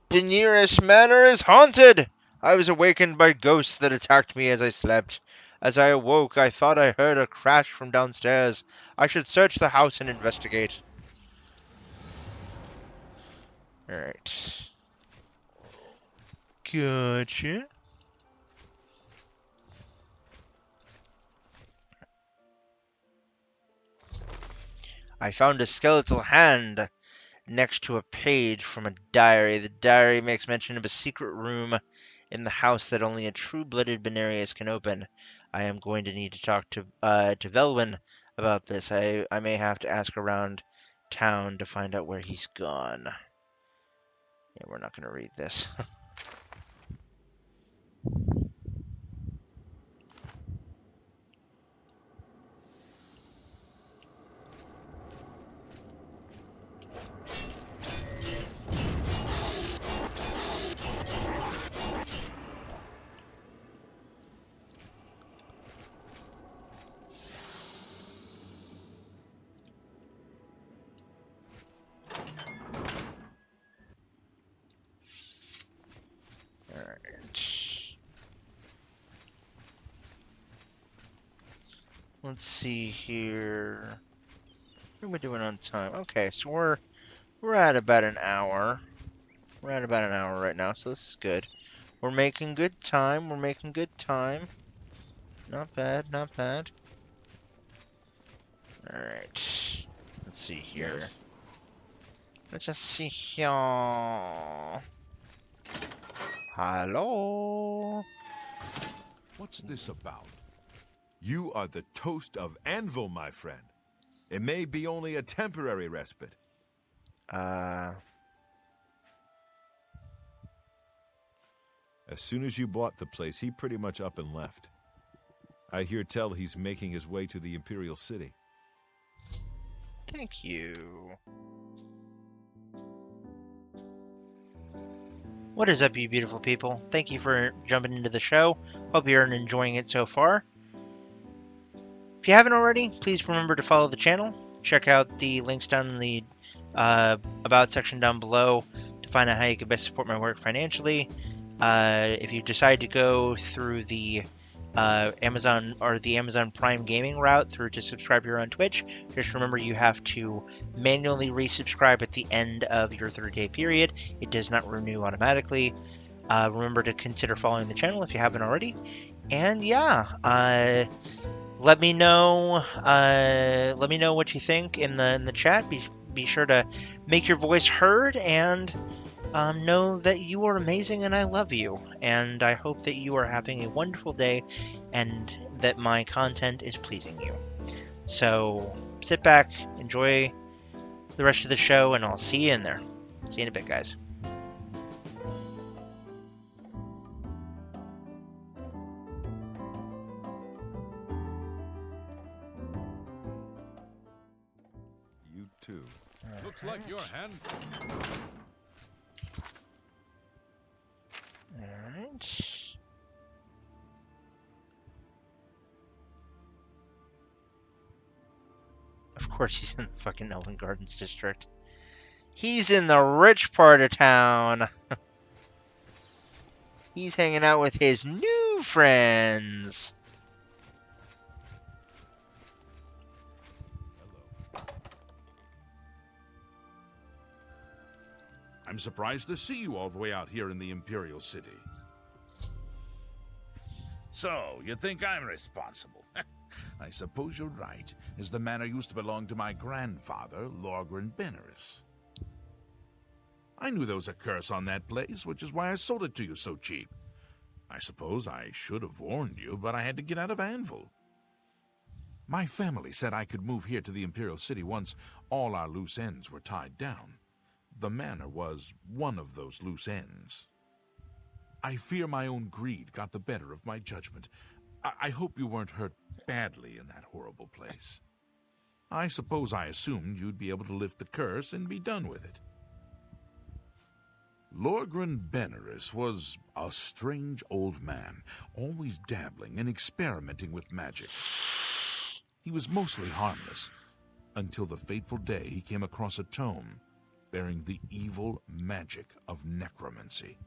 S1: Benirius Manor is haunted! I was awakened by ghosts that attacked me as I slept. As I awoke, I thought I heard a crash from downstairs. I should search the house and investigate. Alright. Gotcha. I found a skeletal hand next to a page from a diary. The diary makes mention of a secret room in the house that only a true-blooded Benarius can open. I am going to need to talk to Velwyn about this. I may have to ask around town to find out where he's gone. Yeah, we're not going to read this. Let's see here. What are we doing on time? Okay, so we're at about an hour. We're at about an hour right now, so this is good. We're making good time. We're making good time. Not bad, not bad. Alright. Let's see here.
S5: Yes.
S1: Let's just see here. Hello?
S6: What's this about? You are the toast of Anvil, my friend. It may be only a temporary respite. As soon as you bought the place, he pretty much up and left. I hear tell he's making his way to the Imperial City.
S1: Thank you. What is up, you beautiful people? Thank you for jumping into the show. Hope you're enjoying it so far. If you haven't already, please remember to follow the channel. Check out the links down in the About section down below to find out how you can best support my work financially. If you decide to go through the Amazon or the Amazon Prime Gaming route through to subscribe here on Twitch, just remember you have to manually resubscribe at the end of your 30-day period. It does not renew automatically. Remember to consider following the channel if you haven't already. And yeah, let me know what you think in the chat. Be sure to make your voice heard and know that you are amazing and I love you. And I hope that you are having a wonderful day and that my content is pleasing you. So sit back, enjoy the rest of the show, and I'll see you in there. See you in a bit, guys.
S6: too.
S5: Looks like your hand.
S1: Alright. Of course he's in the fucking Elven Gardens district. He's in the rich part of town. He's hanging out with his new friends.
S5: I'm surprised to see you all the way out here in the Imperial City. So, you think I'm responsible? I suppose you're right, as the manor used to belong to my grandfather, Lorgren Beneris. I knew there was a curse on that place, which is why I sold it to you so cheap. I suppose I should have warned you, but I had to get out of Anvil. My family said I could move here to the Imperial City once all our loose ends were tied down. The manor was one of those loose ends. I fear my own greed got the better of my judgment. I hope you weren't hurt badly in that horrible place. I suppose I assumed you'd be able to lift the curse and be done with it. Lorgren Beneris was a strange old man, always dabbling and experimenting with magic. He was mostly harmless, until the fateful day he came across a tome bearing the evil magic of necromancy.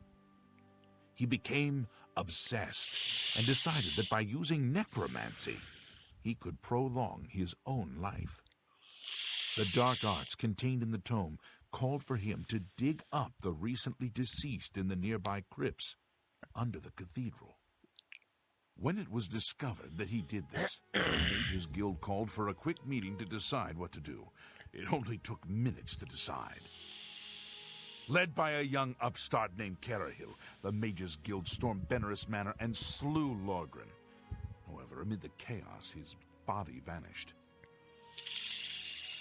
S5: He became obsessed and decided that by using necromancy, he could prolong his own life. The dark arts contained in the tome called for him to dig up the recently deceased in the nearby crypts under the cathedral. When it was discovered that he did this, the Mages Guild called for a quick meeting to decide what to do. It only took minutes to decide. Led by a young upstart named Carahil, the Mages Guild stormed Beneris Manor and slew Lorgren. However, amid the chaos, his body vanished.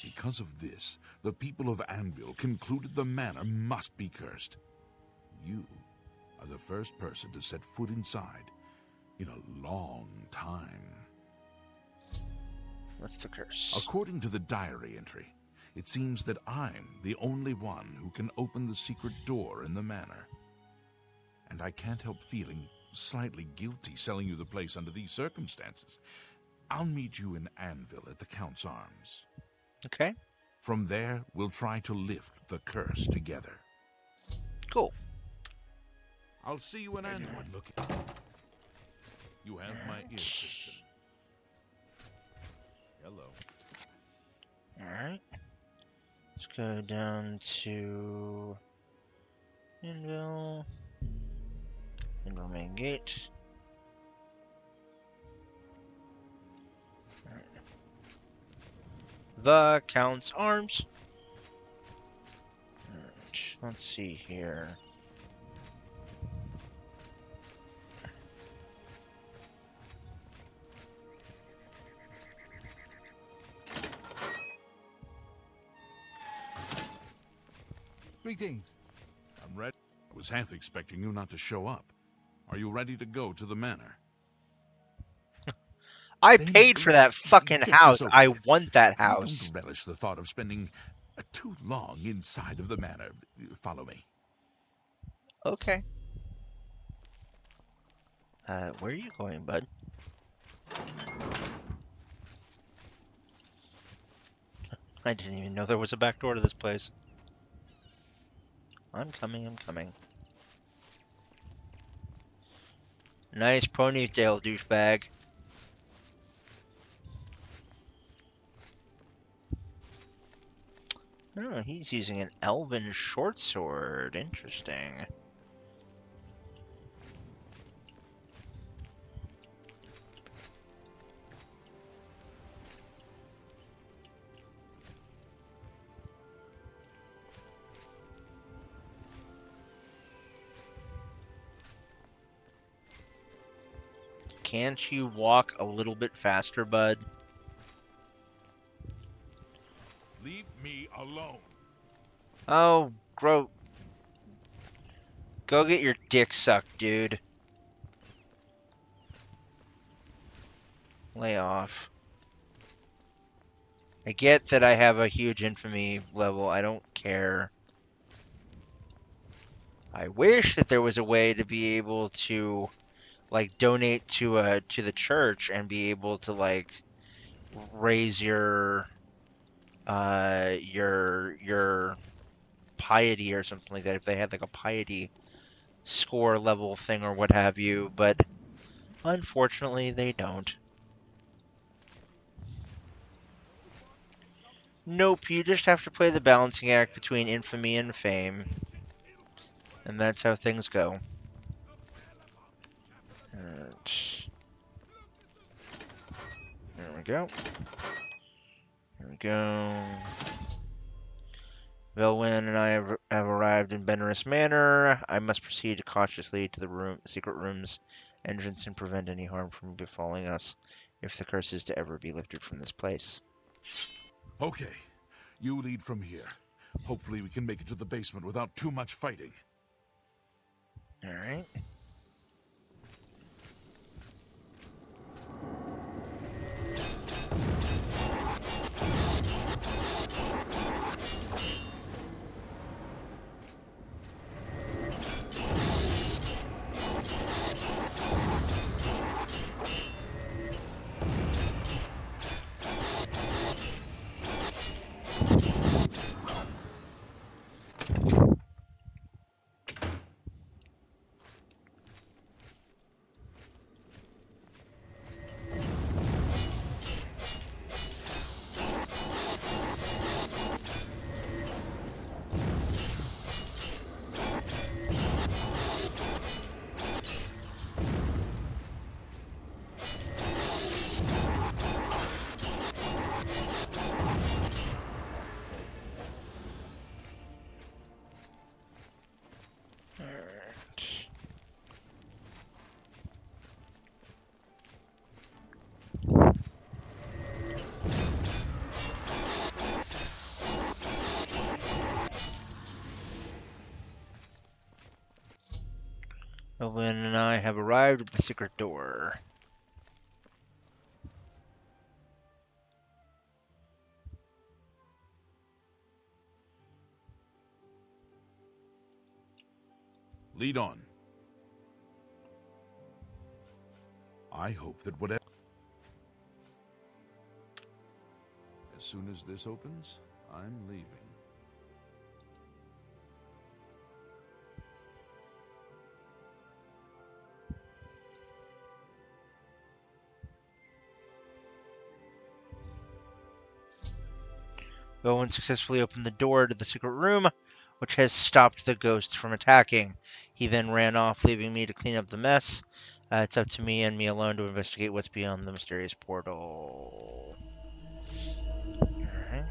S5: Because of this, the people of Anvil concluded the manor must be cursed. You are the first person to set foot inside in a long time.
S1: What's the curse?
S5: According to the diary entry, it seems that I'm the only one who can open the secret door in the manor. And I can't help feeling slightly guilty selling you the place under these circumstances. I'll meet you in Anvil at the Count's Arms.
S1: Okay.
S5: From there, we'll try to lift the curse together.
S1: Cool.
S5: I'll see you in Anvil. Look. You have my ear, citizen.
S6: Hello.
S1: Alright. Let's go down to Anvil main gate. Alright. The Count's Arms. Alright, let's see here.
S3: Greetings.
S5: I'm ready. I was half expecting you not to show up. Are you ready to go to the manor?
S1: I
S5: Then
S1: paid for that
S5: let's
S1: fucking
S5: get this
S1: house.
S5: over
S1: I
S5: with.
S1: want that
S5: I
S1: house.
S5: don't relish the thought of spending too long inside of the manor. Follow me.
S1: Okay. Where are you going, bud? I didn't even know there was a back door to this place. I'm coming, I'm coming. Nice ponytail, douchebag. Oh, he's using an elven short sword. Interesting. Can't you walk a little bit faster, bud?
S5: Leave me alone.
S1: Oh, Go get your dick sucked, dude. Lay off. I get that I have a huge infamy level. I don't care. I wish that there was a way to be able to, like, donate to the church and be able to, like, raise your piety or something like that, if they had like a piety score level thing or what have you, but unfortunately they don't. Nope, you just have to play the balancing act between infamy and fame, and that's how things go. Alright. There we go. There we go. Velwyn and I have arrived in Benerus Manor. I must proceed cautiously to the secret room's entrance and prevent any harm from befalling us if the curse is to ever be lifted from this place.
S5: Okay, you lead from here. Hopefully we can make it to the basement without too much fighting.
S1: Alright. Owen and I have arrived at the secret door.
S5: Lead on. I hope that whatever... As soon as this opens, I'm leaving.
S1: Owen successfully opened the door to the secret room, which has stopped the ghosts from attacking. He then ran off, leaving me to clean up the mess. It's up to me and me alone to investigate what's beyond the mysterious portal. Alright.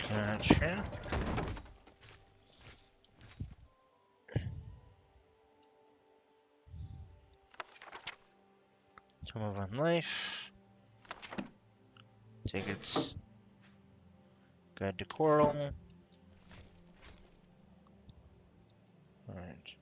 S1: Gotcha. Tome of Unlife. Tickets. Guide to Coral. Alright.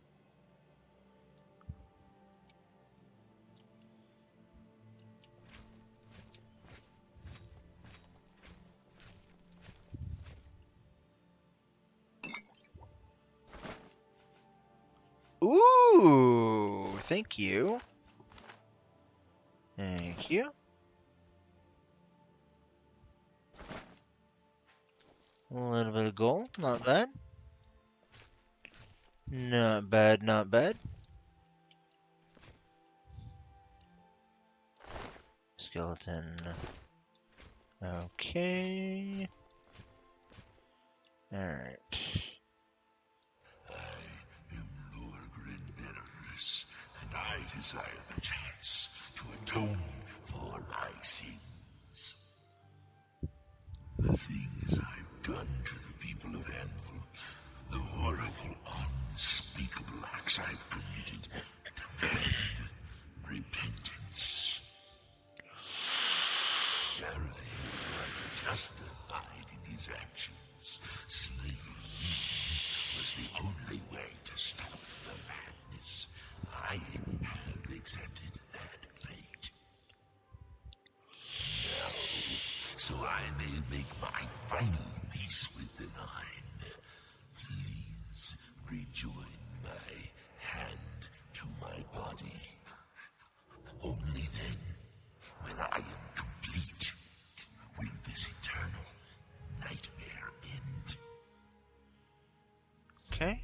S1: Ooh, thank you. Thank you. A little bit of gold, not bad. Not bad, not bad. Skeleton. Okay. Alright.
S5: I am Lord Benerus, and I desire the chance to atone for my sins. The things I've done to the people of Anvil, the horrible, unspeakable acts I've committed, demand repentance. Gareth was justified in his actions. Slaying me was the only way to stop the madness. I have accepted that fate.
S7: so I may make my final peace with the Nine. Please rejoin my hand to my body. Only then, when I am complete, will this eternal nightmare end.
S1: Okay.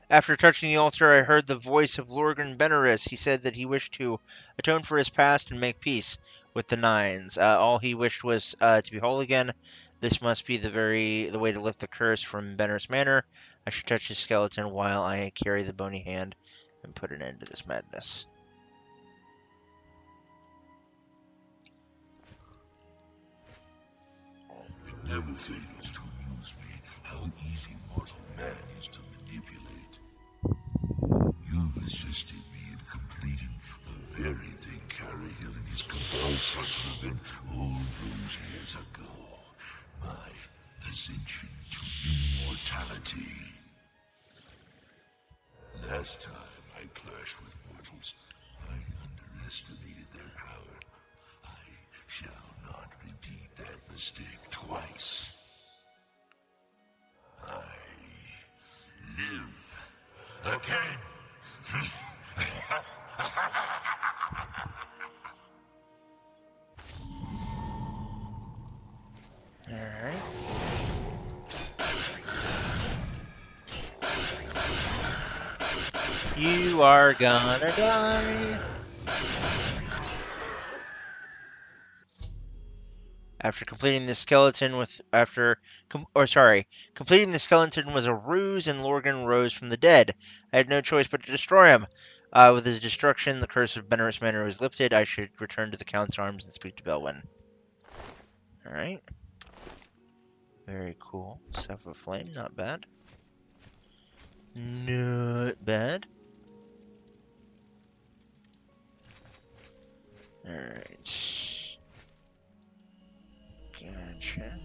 S1: After touching the altar, I heard the voice of Lorgan Benaris. He said that he wished to atone for his past and make peace with the Nines. All he wished was to be whole again. This must be the way to lift the curse from Benaris Manor. I should touch his skeleton while I carry the bony hand and put an end to this madness.
S7: It never fails to amuse me how easy mortal man is to manipulate. You've assisted me in completing the very thing Carrahill and his cabal sought to prevent all those years ago. My ascension to immortality. Last time I clashed with mortals, I underestimated their power. I shall not repeat that mistake twice. I live again.
S1: Alright. You are gonna die. Completing the skeleton was a ruse, and Lorgan rose from the dead. I had no choice but to destroy him. With his destruction, the curse of Benaris Manor was lifted. I should return to the Count's arms and speak to Belwyn. Alright. Very cool. Stuff of Flame, not bad. Not bad. Alright. Gotcha.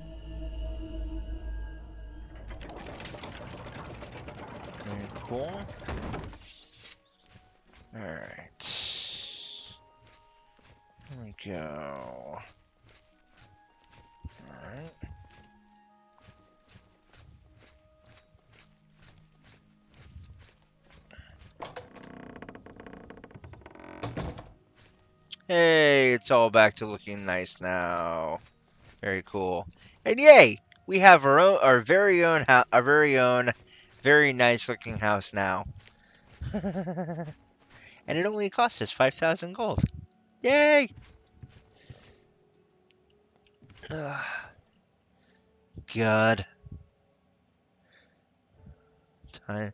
S1: Very cool. Alright. Here we go. Alright. Hey, it's all back to looking nice now. Very cool. And yay, we have our very own very nice looking house now. And it only cost us 5,000 gold. Yay! Ugh. God. Time.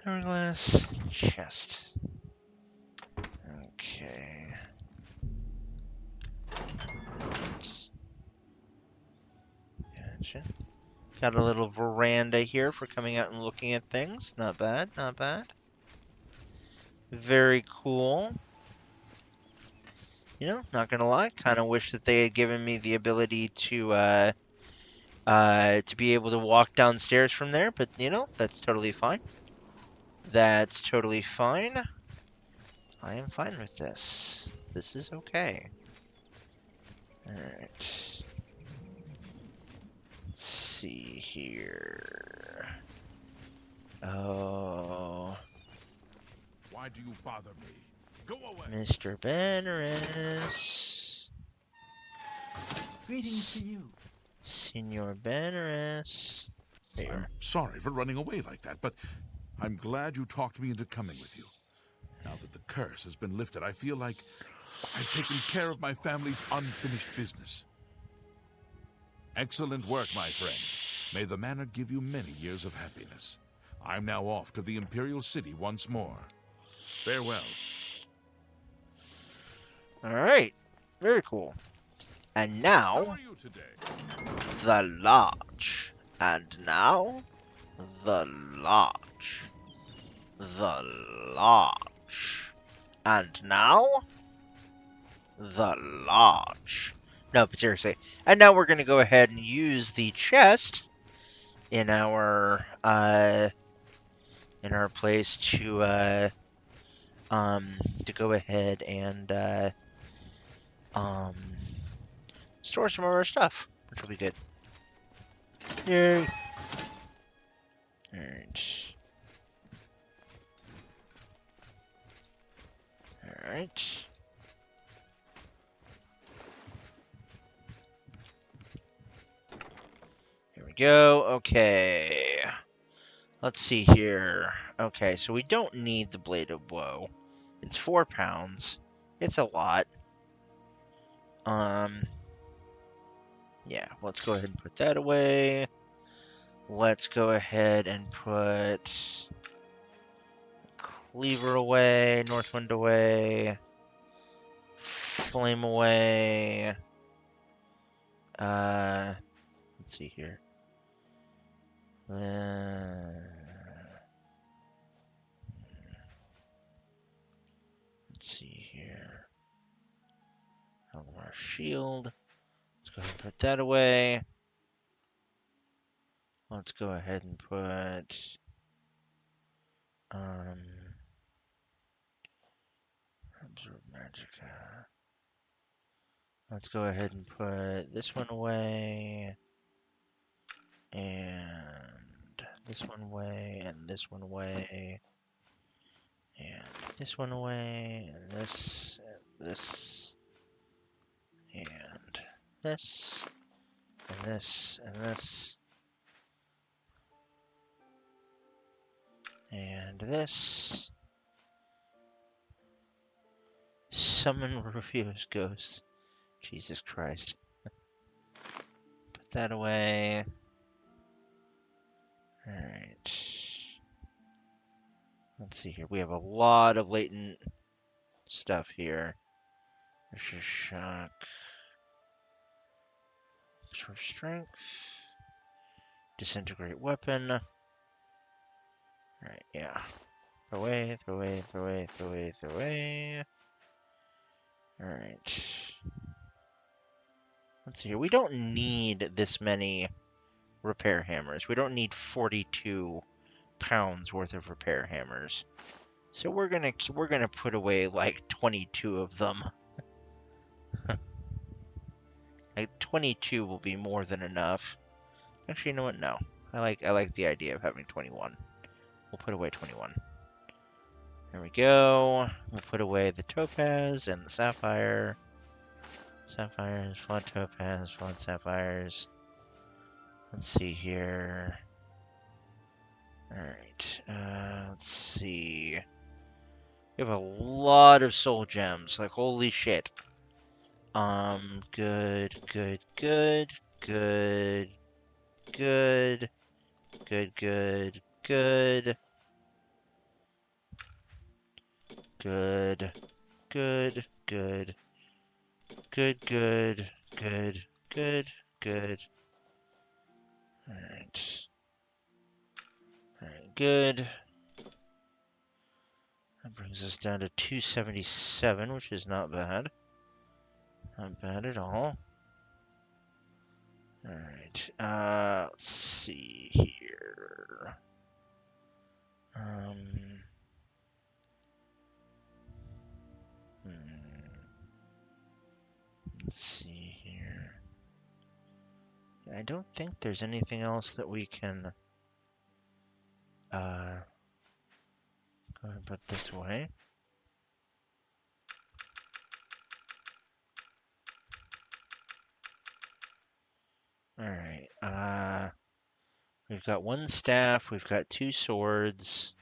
S1: Hourglass. Chest. Okay. Gotcha. Got a little veranda here for coming out and looking at things. Not bad, not bad. Very cool. You know, not gonna lie, kind of wish that they had given me the ability to be able to walk downstairs from there, but you know, that's totally fine. That's totally fine. I am fine with this. This is okay. Alright. Let's see here. Oh.
S5: Why do you bother me? Go away.
S1: Mr. Benaris.
S3: Greetings to you.
S1: Senor Benaris. There.
S5: I'm sorry for running away like that, but I'm glad you talked me into coming with you. Now that the curse has been lifted, I feel like I've taken care of my family's unfinished business. Excellent work, my friend. May the manor give you many years of happiness. I'm now off to the Imperial City once more. Farewell.
S1: Alright. Very cool. And
S5: How
S1: now,
S5: are you today?
S1: the lodge. And now, the lodge. The lodge. And now, the lodge. No, but seriously. And now we're going to go ahead and use the chest in our place to go ahead and store some of our stuff, which will be good. Yay! Alright. Alright. Here we go. Okay. Let's see here. Okay, so we don't need the Blade of Woe. It's 4 pounds. It's a lot. Yeah, let's go ahead and put that away. Let's go ahead and put Cleaver away, Northwind away, Flame away. Let's see here. Let's see here. Eldamar Shield. Let's go ahead and put that away. Let's go ahead and put Absorb Magicka. Let's go ahead and put this one away, and this one away, and this one away, and this one away, and this, and this, and this, and this, and this, and this. Summon Rufio's Ghost. Jesus Christ. Put that away. Alright. Let's see here. We have a lot of latent stuff here. Vicious Shock. Absorb Strength. Disintegrate Weapon. Alright, yeah. Throw away, throw away, throw away, throw away, throw away. Alright. Let's see here. We don't need this many repair hammers. We don't need 42 pounds worth of repair hammers. So we're gonna put away like 22 of them. Like 22 will be more than enough. Actually, you know what? No. I like the idea of having 21. We'll put away 21. There we go. We'll put away the topaz and the sapphire. Sapphires, flood topaz, flood sapphires. Let's see here. Alright, let's see. We have a lot of soul gems, like holy shit. Good, good, good, good, good, good, good, good. Good, good, good, good, good, good, good, good. Alright. Alright, good. That brings us down to 277, which is not bad. Not bad at all. Alright, let's see here. Let's see here. I don't think there's anything else that we can go ahead and put this away. Alright, we've got one staff, we've got 2 swords,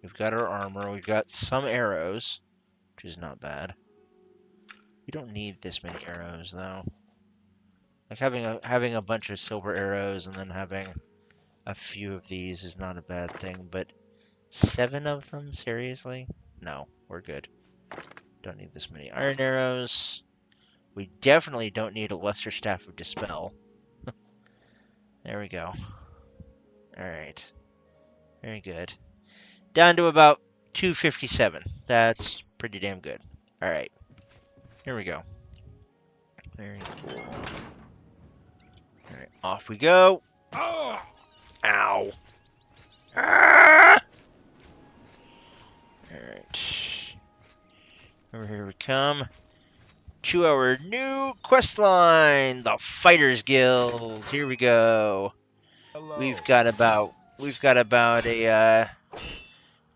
S1: we've got our armor, we've got some arrows, which is not bad. We don't need this many arrows, though. Like, having a bunch of silver arrows and then having a few of these is not a bad thing, but 7 of them? Seriously? No, we're good. Don't need this many iron arrows. We definitely don't need a Lesser Staff of Dispel. There we go. Alright. Very good. Down to about 257. That's pretty damn good. Alright. Here we go. Very cool. Alright, off we go. Oh! Ow. Ah! Alright. Over here we come. to our new quest line, the Fighters Guild. Here we go.
S6: Hello.
S1: We've got about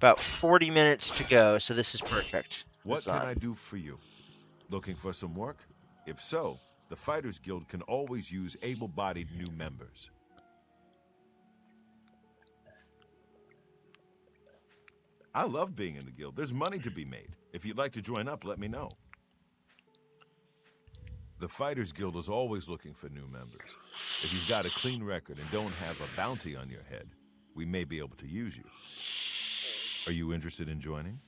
S1: about 40 minutes to go, so this is perfect.
S6: What can I do for you? Looking for some work? If so, the Fighters Guild can always use able-bodied new members. I love being in the guild. There's money to be made. If you'd like to join up, let me know. The Fighters Guild is always looking for new members. If you've got a clean record and don't have a bounty on your head, we may be able to use you. Are you interested in joining?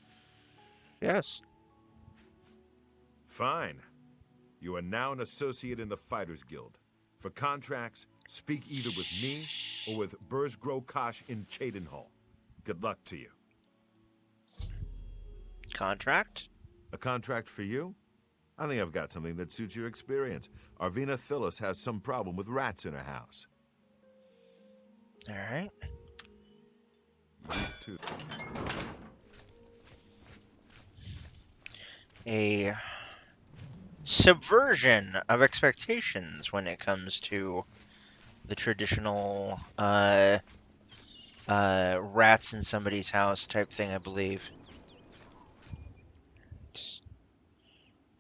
S1: Yes.
S6: Fine. You are now an associate in the Fighters Guild. For contracts, speak either with me or with Burzgro Kosh in Cheydinhall. Good luck to you.
S1: Contract?
S6: A contract for you? I think I've got something that suits your experience. Arvina Phyllis has some problem with rats in her house.
S1: All right.
S6: You too.
S1: A subversion of expectations when it comes to the traditional rats in somebody's house type thing, I believe.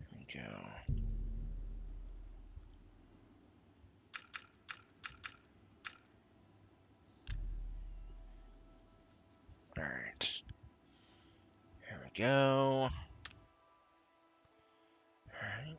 S1: There we go. All right. Here we go. All right.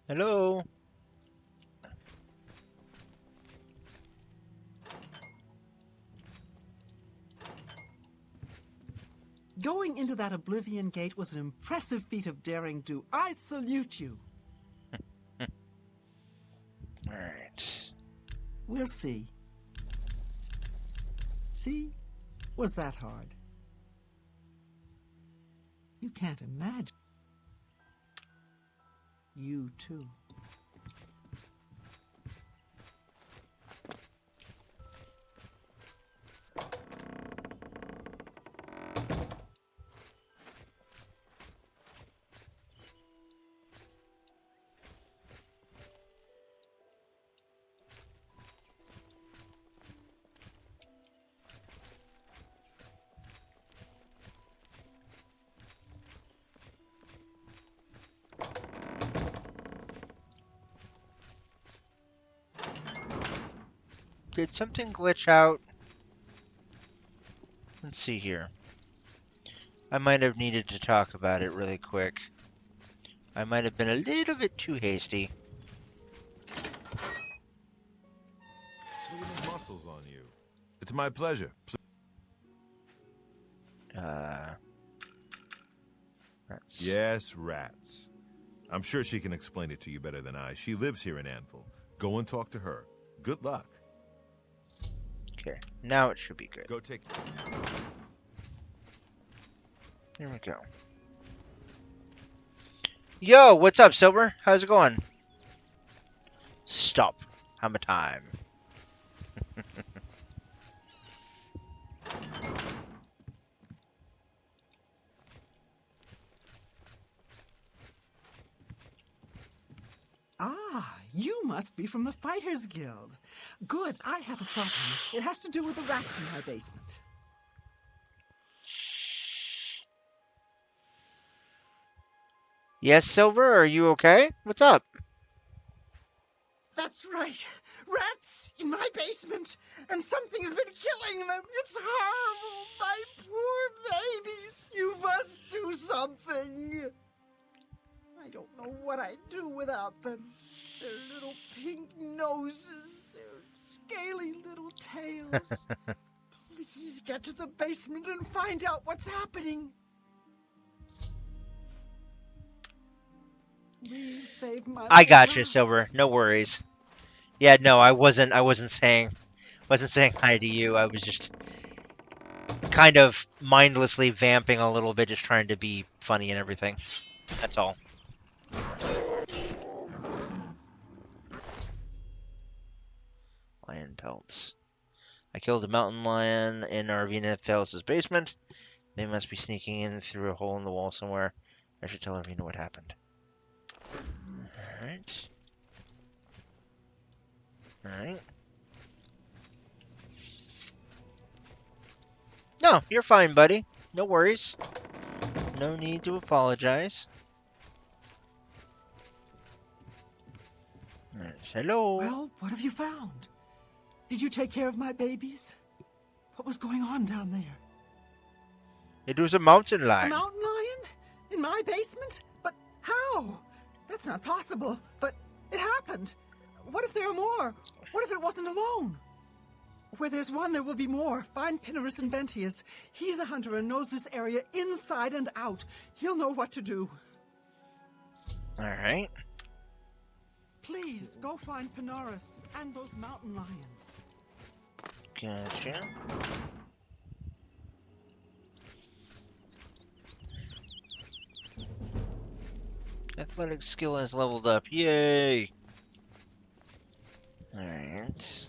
S1: Hello.
S8: Going into that Oblivion gate was an impressive feat of daring do. I salute you.
S1: All right.
S8: We'll see. See? Was that hard? You can't imagine. You too.
S1: Did something glitch out? Let's see here. I might have needed to talk about it really quick. I might have been a little bit too hasty.
S6: Smooth muscles on you. It's my pleasure.
S1: Rats.
S6: Yes, rats. I'm sure she can explain it to you better than I. She lives here in Anvil. Go and talk to her. Good luck.
S1: Okay, now it should be good.
S6: Go take...
S1: Here we go. Yo, what's up, Silver? How's it going? Stop. Hammer time.
S8: you must be from the Fighters Guild. Good, I have a problem. It has to do with the rats in my basement.
S1: Yes, Silver, are you okay? What's up?
S8: That's right. Rats in my basement, and something has been killing them. It's horrible. My poor babies. You must do something. I don't know what I'd do without them. Their little pink noses, their scaly little tails. Please get to the basement and find out what's happening. Please save my
S1: I got you,
S8: rats.
S1: Silver. No worries. Yeah, no, I wasn't saying hi to you. I was just kind of mindlessly vamping a little bit, just trying to be funny and everything. That's all. Lion pelts. I killed a mountain lion in Arvina Thelos' basement. They must be sneaking in through a hole in the wall somewhere. I should tell Arvina what happened. Alright. Alright. No, you're fine, buddy. No worries. No need to apologize. Alright, hello.
S8: Well, what have you found? Did you take care of my babies? What was going on down there?
S1: It was a mountain
S8: A
S1: lion.
S8: mountain lion? In my basement? But how? That's not possible. But it happened. What if there are more? What if it wasn't alone? Where there's one, there will be more. Find Pinarus and Ventius. He's a hunter and knows this area inside and out. He'll know what to do.
S1: Alright.
S8: Please, go find Pinarus and those mountain lions.
S1: Gotcha. Athletic skill has leveled up. Yay! Alright.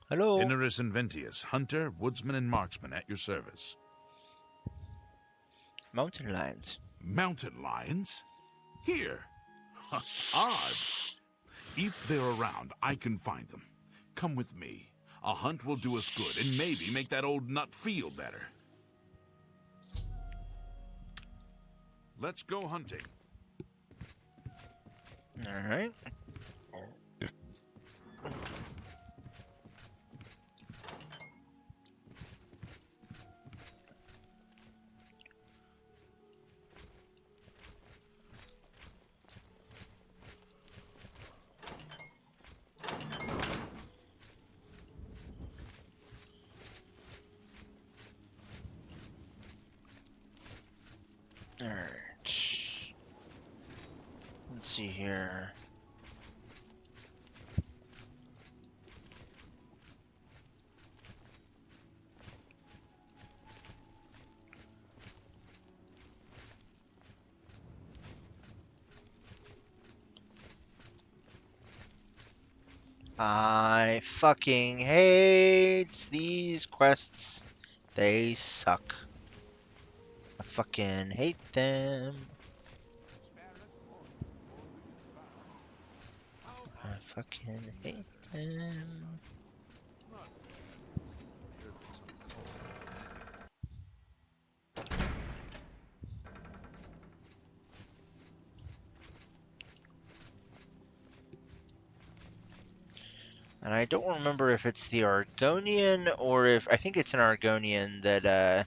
S1: Hello.
S5: Pinarus and Ventius, hunter, woodsman, and marksman at your service.
S1: Mountain lions.
S5: Mountain lions? Here. Odd. If they're around, I can find them. Come with me. A hunt will do us good and maybe make that old nut feel better. Let's go hunting.
S1: Alright. Alright. Let's see here. I fucking hate these quests. They suck. I fucking hate them. I fucking hate them. And I don't remember if it's the Argonian or if I think it's an Argonian that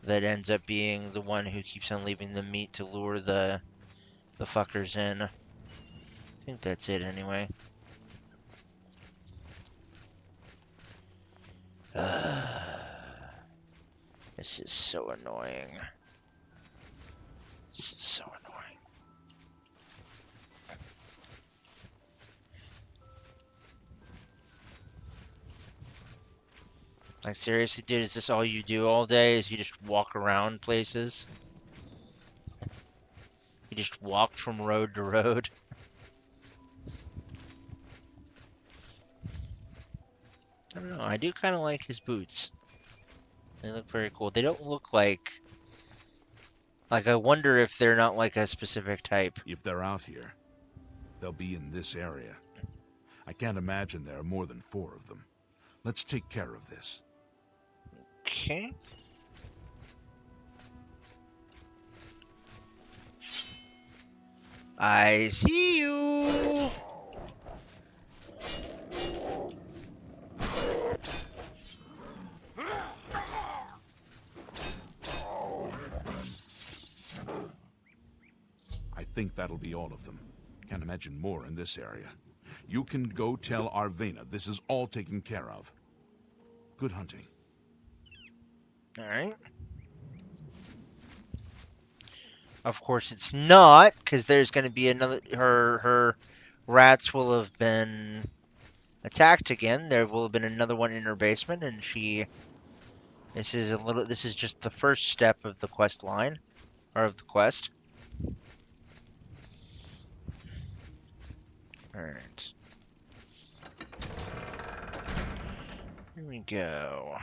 S1: that ends up being the one who keeps on leaving the meat to lure the fuckers in. I think that's it anyway. This is so annoying. This is so annoying. Like, seriously, dude, is this all you do all day? Is you just walk around places? You just walk from road to road? I don't know, I do kind of like his boots. They look very cool. They don't look like... Like, I wonder if they're not like a specific type.
S5: If they're out here, they'll be in this area. I can't imagine there are more than 4 of them. Let's take care of this.
S1: Okay. I see you!
S5: I think that'll be all of them. Can't imagine more in this area. You can go tell Arvena this is all taken care of. Good hunting.
S1: Alright. Of course it's not, because there's going to be another... Her rats will have been attacked again. There will have been another one in her basement, and she... This is just the first step of the quest line. Or of the quest. Alright. Here we go.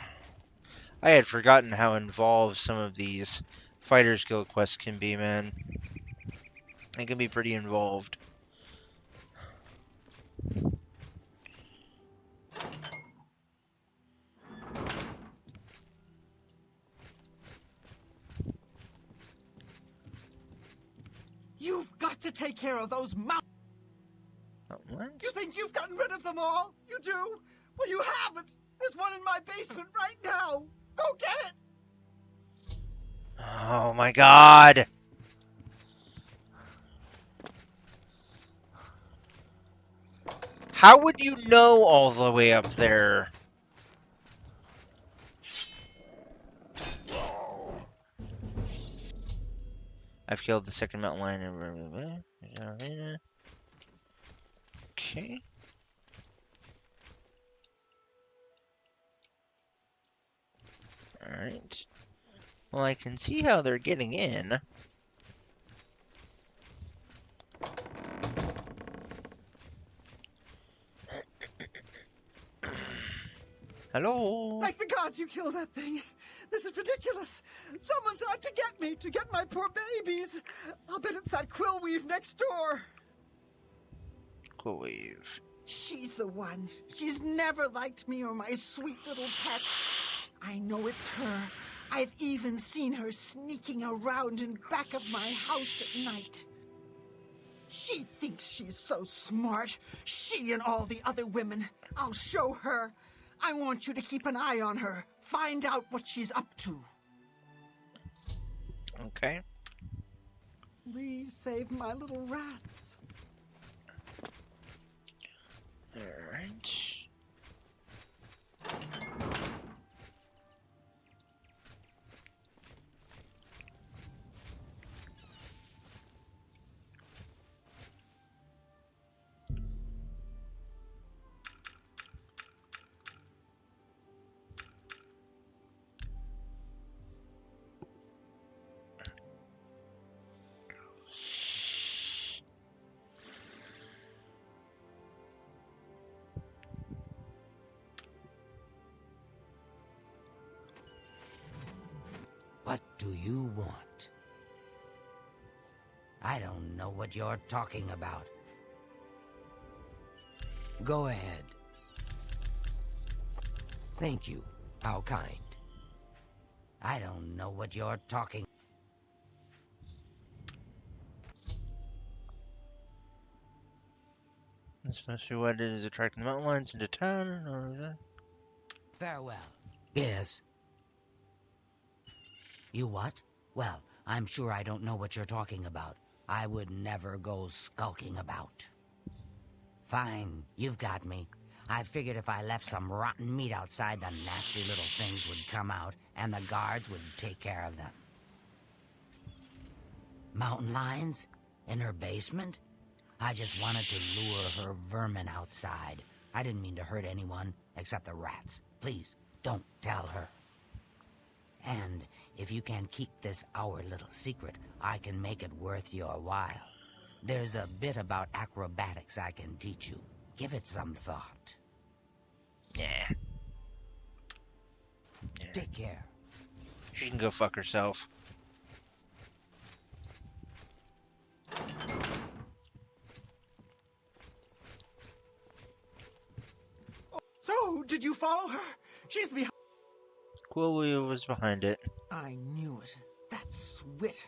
S1: I had forgotten how involved some of these Fighters Guild quests can be, man. They can be pretty involved.
S8: You've got to take care of those mountains.
S1: What?
S8: You think you've gotten rid of them all? You do? Well, you haven't. There's one in my basement right now. Go get it.
S1: Oh my god! How would you know all the way up there? I've killed the second mountain lion. Okay. Alright. Well, I can see how they're getting in. Hello?
S8: Like the gods, you killed that thing. This is ridiculous. Someone's out to get me, to get my poor babies. I'll bet it's that Quillweave next door.
S1: Quillweave.
S8: She's the one. She's never liked me or my sweet little pets. I know it's her. I've even seen her sneaking around in back of my house at night. She thinks she's so smart. She and all the other women. I'll show her. I want you to keep an eye on her. Find out what she's up to.
S1: Okay.
S8: Please save my little rats.
S1: Alright.
S9: What do you want? I don't know what you're talking about. Go ahead. Thank you. How kind. I don't know what you're talking.
S1: Especially what it is attracting mountain lions into town, or is that?
S9: Farewell. Yes. You what? Well, I'm sure I don't know what you're talking about. I would never go skulking about. Fine, you've got me. I figured if I left some rotten meat outside, the nasty little things would come out, and the guards would take care of them. Mountain lions? In her basement? I just wanted to lure her vermin outside. I didn't mean to hurt anyone, except the rats. Please, Don't tell her. And if you can keep this our little secret, I can make it worth your while. There's a bit about acrobatics I can teach you. Give it some thought.
S1: Yeah.
S9: Take care.
S1: She can go fuck herself.
S8: So, did you follow her? She's behind.
S1: Quilly was behind it.
S8: I knew it. That Swit.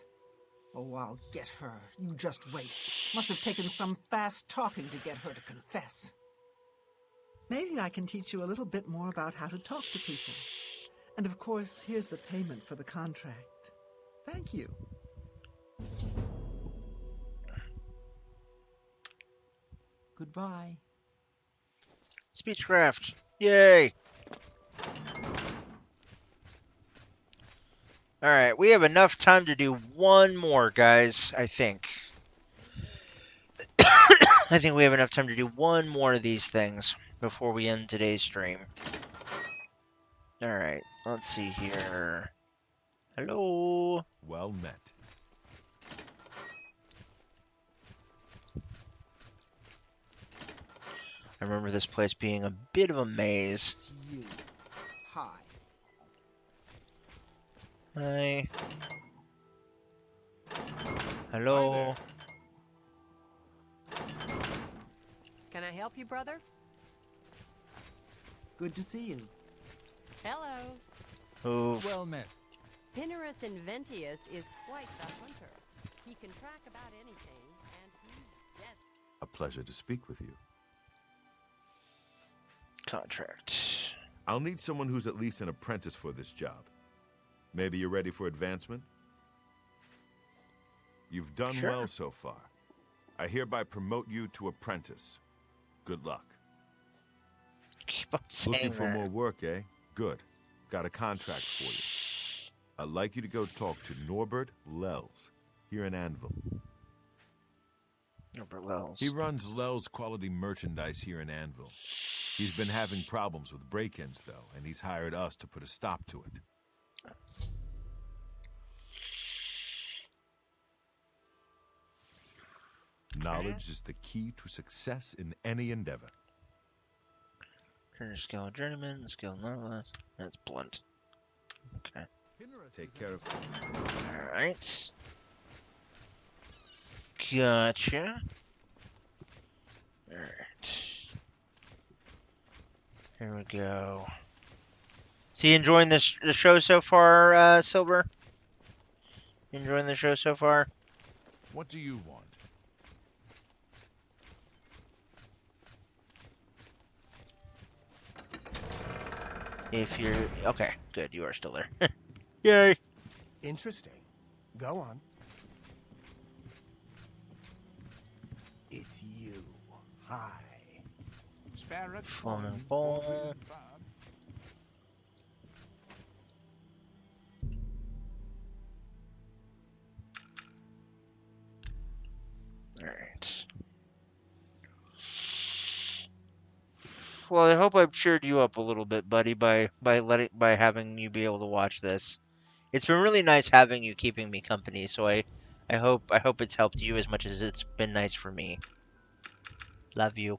S8: Oh, I'll get her. You just wait. Must have taken some fast talking to get her to confess. Maybe I can teach you a little bit more about how to talk to people. And of course, here's the payment for the contract. Thank you. Goodbye.
S1: Speechcraft. Yay! Alright, we have enough time to do one more, guys, I think. I think we have enough time to do one more of these things before we end today's stream. Alright, let's see here. Hello?
S6: Well met.
S1: I remember this place being a bit of a maze.
S8: It's you. Hi.
S1: Hi. Hello?
S10: Can I help you, brother?
S8: Good to see you.
S10: Hello.
S1: Move.
S3: Well met.
S10: Pinnerus Inventius is quite the hunter. He can track about anything, and he's dead.
S6: A pleasure to speak with you.
S1: Contract.
S6: I'll need someone who's at least an apprentice for this job. Maybe you're ready for advancement? You've done
S1: Sure.
S6: well so far. I hereby promote you to apprentice. Good luck.
S1: Keep on saying
S6: Looking for
S1: that.
S6: more work, eh? Good. Got a contract for you. I'd like you to go talk to Norbert Lels here in Anvil.
S1: Norbert Lels.
S6: He runs Lels Quality Merchandise here in Anvil. He's been having problems with break-ins, though, and he's hired us to put a stop to it. Knowledge is the key to success in any endeavor.
S1: Turner skill journeyman, skill nonetheless. That's blunt. Okay.
S6: Take care of...
S1: Alright. Gotcha. Alright. Here we go. So you enjoying the show so far, Silver? You enjoying the show so far?
S5: What do you want?
S1: If you're... Okay, good. You are still there. Yay!
S11: Interesting. Go on. It's you. Hi.
S1: Flowing ball. Alright. Well, I hope I've cheered you up a little bit, buddy, by having you be able to watch this. It's been really nice having you keeping me company, so I hope it's helped you as much as it's been nice for me. Love you.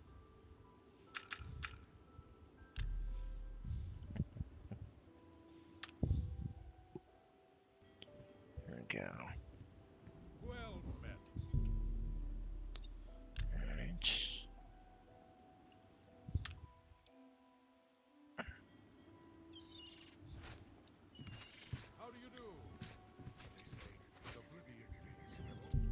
S1: There we go.
S5: Well met.
S1: Alright.
S5: How do you do? They say oblivion is level.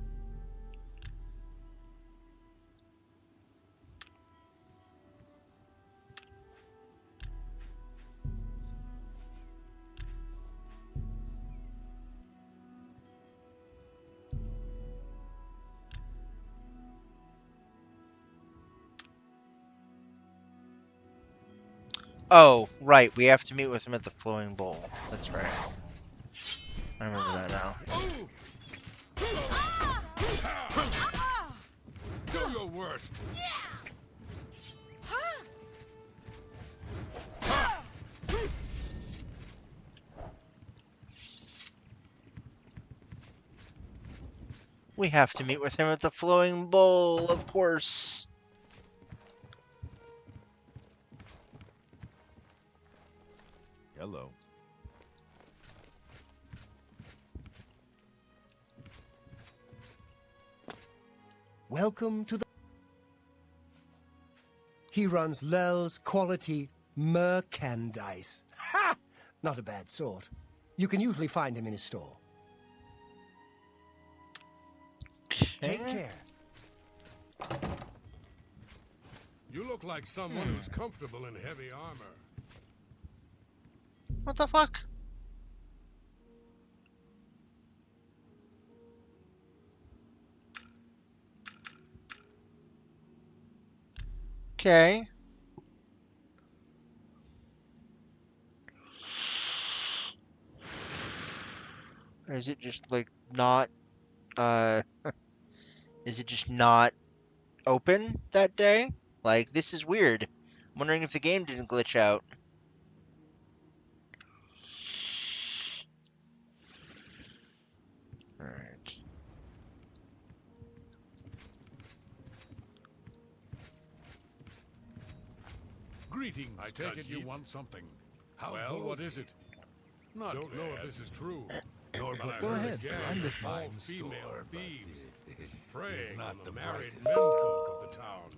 S1: Oh, right. We have to meet with him at the Flowing Bowl. That's right. I remember that now.
S5: Do your worst.
S1: We have to meet with him at the Flowing Bowl, of course.
S6: Hello.
S11: Welcome to the... He runs Lel's Quality Merchandise. Ha! Not a bad sort. You can usually find him in his store. Take care.
S12: You look like someone who's comfortable in heavy armor.
S1: What the fuck? Okay. Or is it just like not is it just not open that day? Like, this is weird. I'm wondering if the game didn't glitch out. Alright.
S12: Greetings, I take it you want something. Well, what is it? Not Don't know if this is true. Nor but
S3: Go ahead. I'm the
S12: small
S3: fine
S12: female
S3: store, but
S12: thieves
S3: it's
S12: preying
S3: not
S12: on the
S3: the
S12: married
S3: brightest.
S12: menfolk of the town.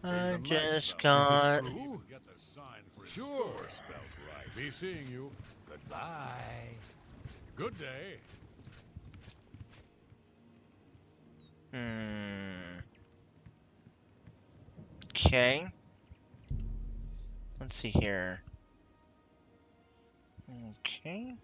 S1: I just
S12: Is
S1: got...
S12: this true? Get the sign for his store spelled right. Be seeing you.
S3: Goodbye.
S12: Good day.
S1: Okay. Let's see here. Okay.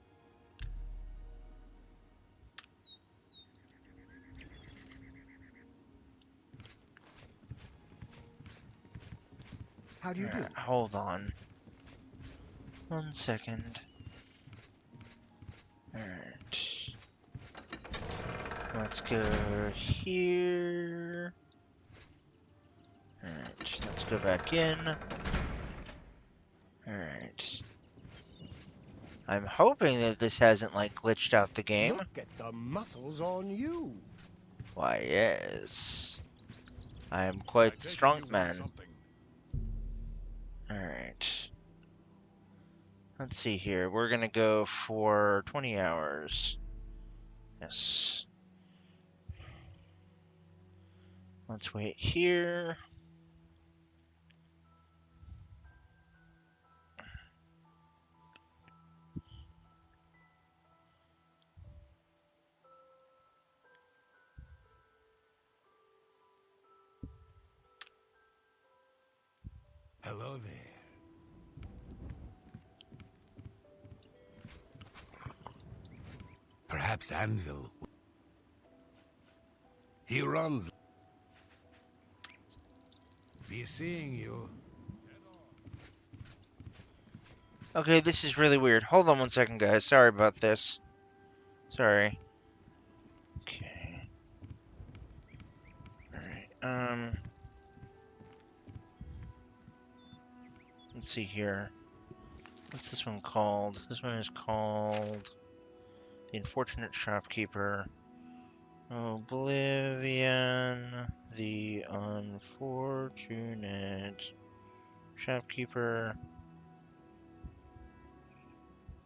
S11: How do you do?
S1: Hold on. 1 second. Alright. Let's go here. Alright, let's go back in. Alright. I'm hoping that this hasn't, like, glitched out the game.
S11: Look at the muscles on you.
S1: Why, yes. I am quite the strong man. Alright. Let's see here. We're gonna go for 20 hours. Yes. Let's wait here.
S3: Hello there. Perhaps Anvil. He runs. Be seeing you.
S1: Okay, this is really weird. Hold on 1 second, guys. Sorry about this. Sorry. Okay. Alright, let's see here. What's this one called? This one is called The Unfortunate Shopkeeper. Oblivion. The Unfortunate Shopkeeper.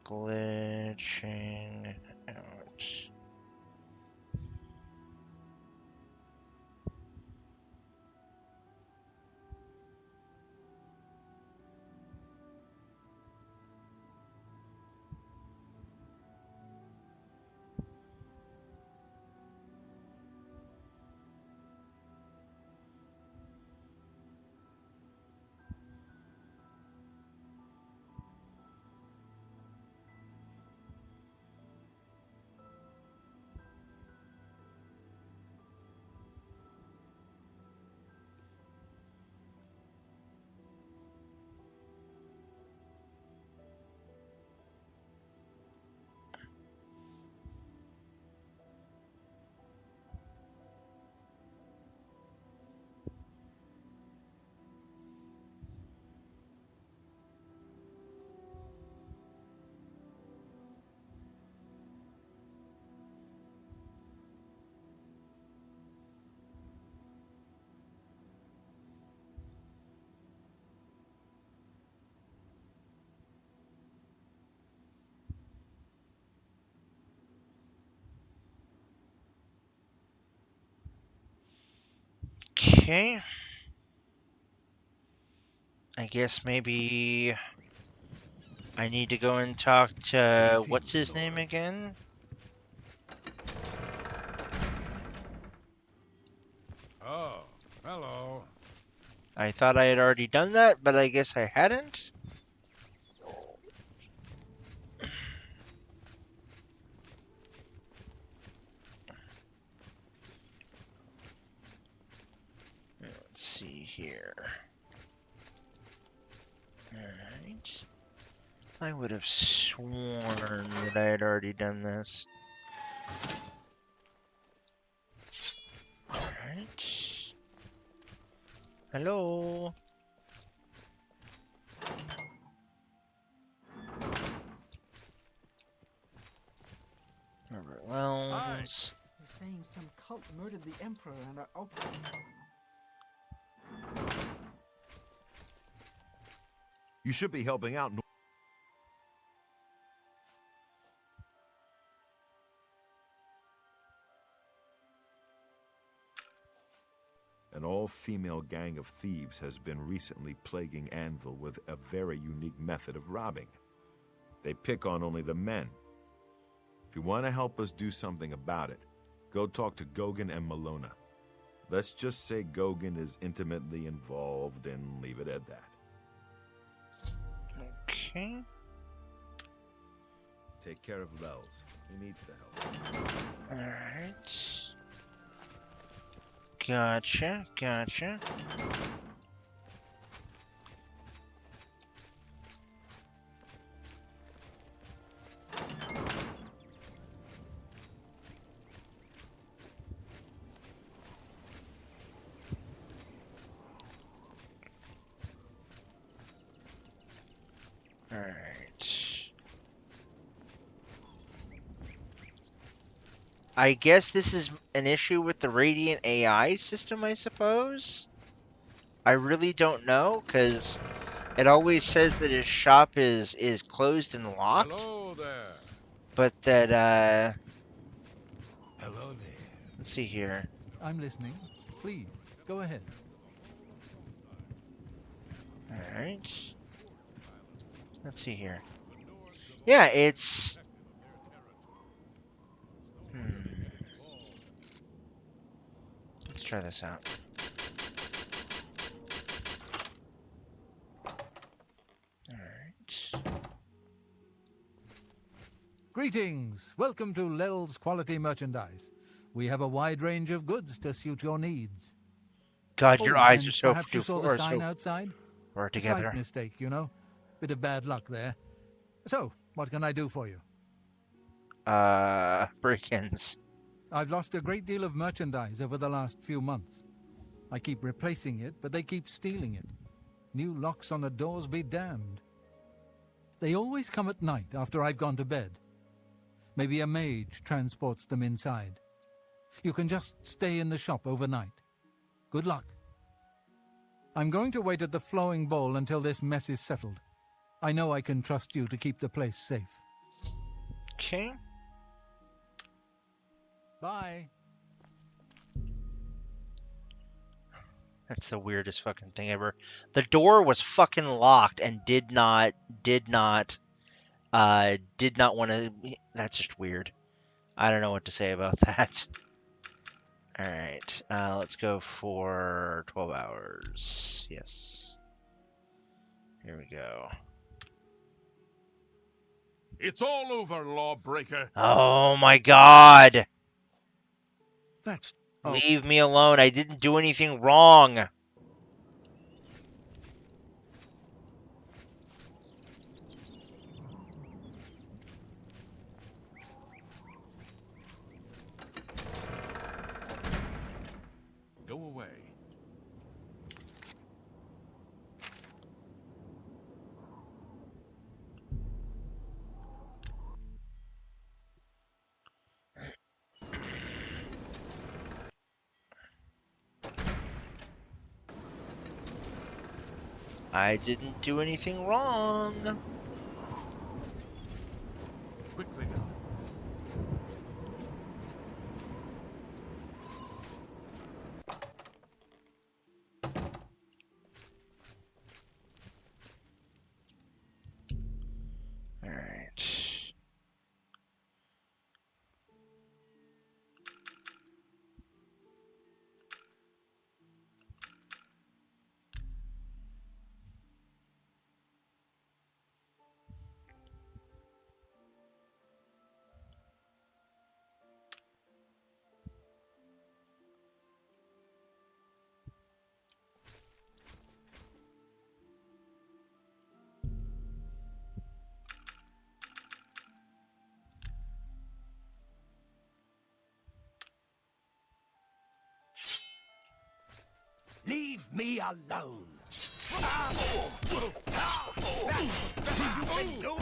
S1: Glitching out. Okay. I guess maybe I need to go and talk to what's his name again?
S12: Oh, hello.
S1: I thought I had already done that, but I guess I hadn't. Let's see here. Alright. I would have sworn that I had already done this. Alright. Hello? Robert Wells.
S13: They're saying some cult murdered the Emperor and are out.
S6: You should be helping out. An all-female gang of thieves has been recently plaguing Anvil with a very unique method of robbing. They pick on only the men. If you want to help us do something about it, go talk to Gauguin and Malona. Let's just say Gauguin is intimately involved and leave it at that.
S1: Okay.
S6: Take care of Wells. He needs the help.
S1: Alright. Gotcha, gotcha. Alright. I guess this is an issue with the Radiant AI system, I suppose? I really don't know, because it always says that his shop is closed and locked.
S12: Hello there.
S1: But that,
S3: Hello there.
S1: let's see here.
S14: I'm listening. Please, go ahead.
S1: Alright. Let's see here. Yeah, it's... Let's try this out. Alright.
S14: Greetings! Welcome to Lel's Quality Merchandise. We have a wide range of goods to suit your needs.
S1: God, your eyes are so
S14: perhaps you saw the sign outside?
S1: We're
S14: A
S1: together.
S14: slight mistake, you know. Bit of bad luck there. So, what can I do for you?
S1: Break-ins.
S14: I've lost a great deal of merchandise over the last few months. I keep replacing it, but they keep stealing it. New locks on the doors be damned. They always come at night after I've gone to bed. Maybe a mage transports them inside. You can just stay in the shop overnight. Good luck. I'm going to wait at the flowing bowl until this mess is settled. I know I can trust you to keep the place safe.
S1: Okay.
S14: Bye.
S1: That's the weirdest fucking thing ever. The door was fucking locked and did not want to... That's just weird. I don't know what to say about that. Alright, let's go for 12 hours. Yes. Here we go.
S5: It's all over, lawbreaker.
S1: Oh my god!
S5: That's...
S1: Leave me alone. I didn't do anything wrong.
S5: Go away.
S1: I didn't do anything wrong.
S5: Quickly now.
S8: me alone. You can do.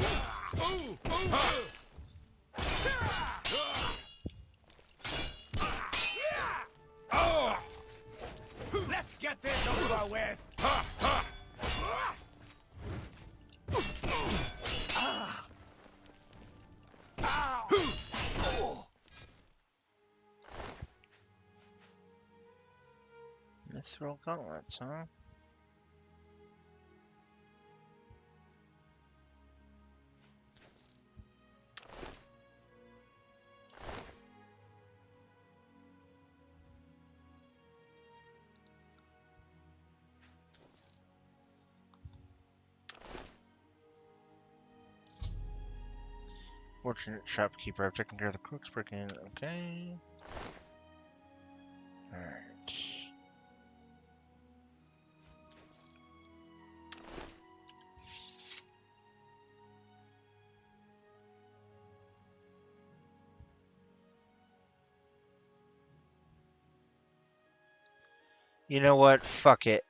S8: Let's get this over with.
S1: Mithril gauntlets, huh? Fortunate shopkeeper. I've taken care of the crooks breaking in. Okay. Alright. You know what? Fuck it.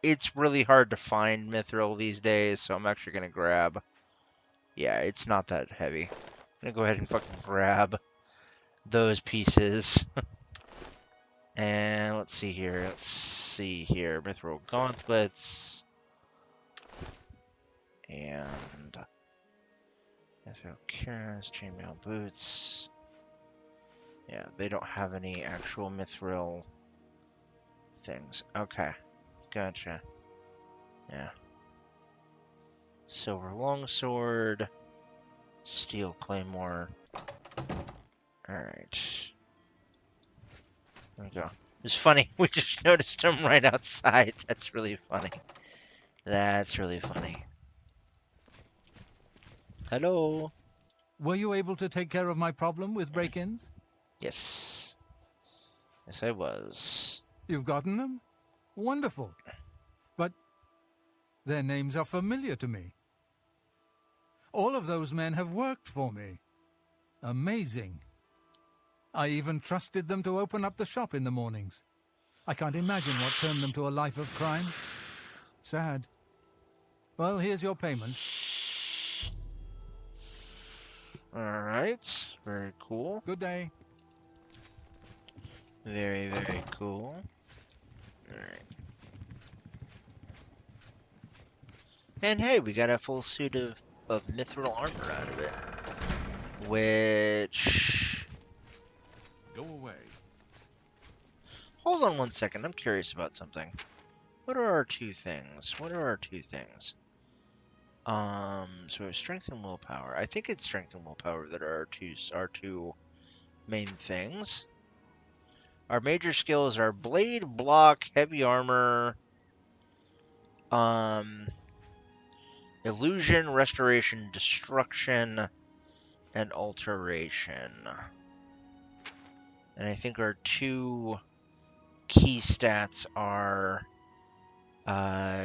S1: It's really hard to find mithril these days, so I'm actually gonna grab. Yeah, it's not that heavy. I'm gonna go ahead and fucking grab those pieces. And let's see here. Let's see here. Mithril gauntlets. And mithril cuirass, chainmail boots. Yeah, they don't have any actual mithril things. Okay. Gotcha. Yeah. Silver longsword. Steel claymore. Alright. There we go. It's funny. We just noticed him right outside. That's really funny. That's really funny. Hello.
S14: Were you able to take care of my problem with break-ins?
S1: Yes. Yes, I was.
S14: You've gotten them? Wonderful. But their names are familiar to me. All of those men have worked for me. Amazing. I even trusted them to open up the shop in the mornings. I can't imagine what turned them to a life of crime. Sad. Well, here's your payment.
S1: Alright. Very cool.
S14: Good day.
S1: Very, very cool. Alright. And hey, we got a full suit of mithril armor out of it. Which...
S5: Go away.
S1: Hold on one second, I'm curious about something. What are our two things? So strength and willpower. I think it's strength and willpower that are our two main things. Our major skills are blade, block, heavy armor, illusion, restoration, destruction, and alteration. And I think our two key stats are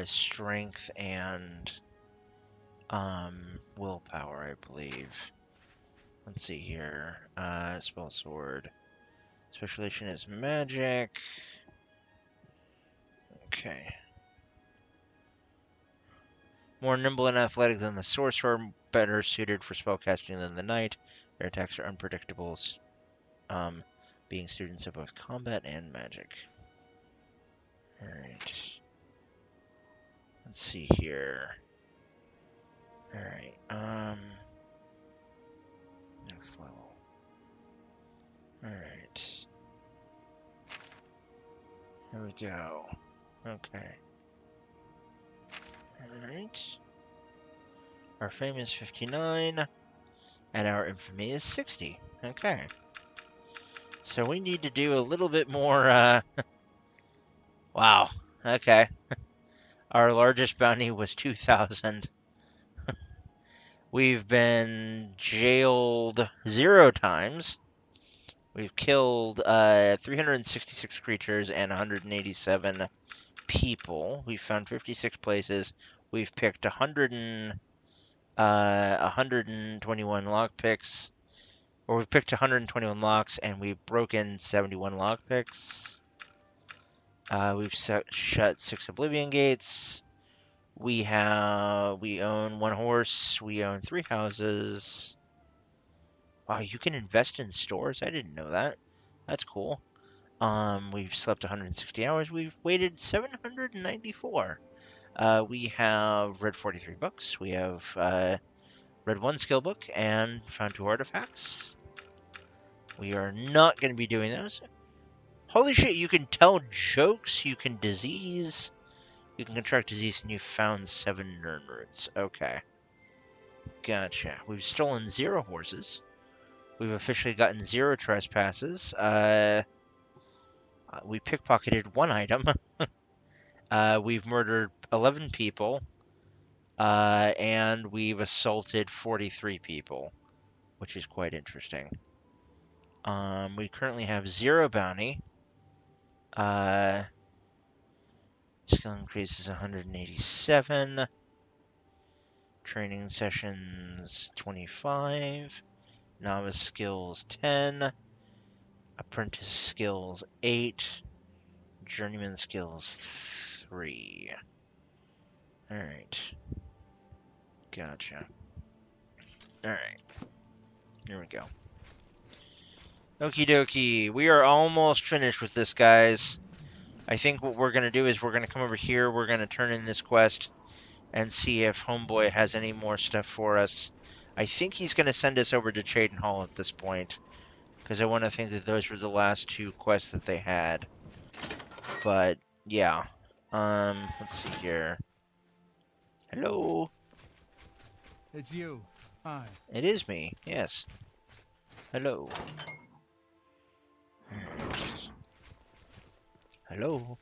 S1: strength and willpower, I believe. Let's see here. Spell sword. Specialization is magic. Okay. More nimble and athletic than the sorcerer, better suited for spellcasting than the knight. Their attacks are unpredictable, being students of both combat and magic. Alright. Let's see here. Alright, next level. Alright. Here we go. Okay. Alright. Our fame is 59, and our infamy is 60. Okay. So we need to do a little bit more, Wow. Okay. Our largest bounty was 2,000. We've been jailed 0 times. We've killed 366 creatures and 187 people. We've found 56 places. We've picked 121 lockpicks. Or we've picked 121 locks, and we've broken 71 lockpicks. We've shut 6 Oblivion gates. We own 1 horse. We own 3 houses. Wow, you can invest in stores? I didn't know that. That's cool. We've slept 160 hours. We've waited 794. We have read 43 books. We have read 1 skill book and found 2 artifacts. We are not going to be doing those. Holy shit, you can tell jokes, you can disease, you can contract disease, and you found 7 Nern roots. Okay. Gotcha. We've stolen 0 horses. We've officially gotten 0 trespasses. We pickpocketed 1 item. We've murdered 11 people. And we've assaulted 43 people, which is quite interesting. We currently have 0 bounty. Skill increase is 187. Training sessions 25. Novice skills 10. Apprentice skills 8. Journeyman skills 3. Alright. Gotcha. Alright. Here we go. Okie dokie. We are almost finished with this, guys. I think what we're going to do is we're going to come over here. We're going to turn in this quest and see if Homeboy has any more stuff for us. I think he's going to send us over to Chaden Hall at this point, because I want to think that those were the last 2 quests that they had. But, yeah. Let's see here. Hello?
S14: It's you. Hi.
S1: It is me, yes. Hello. Hello?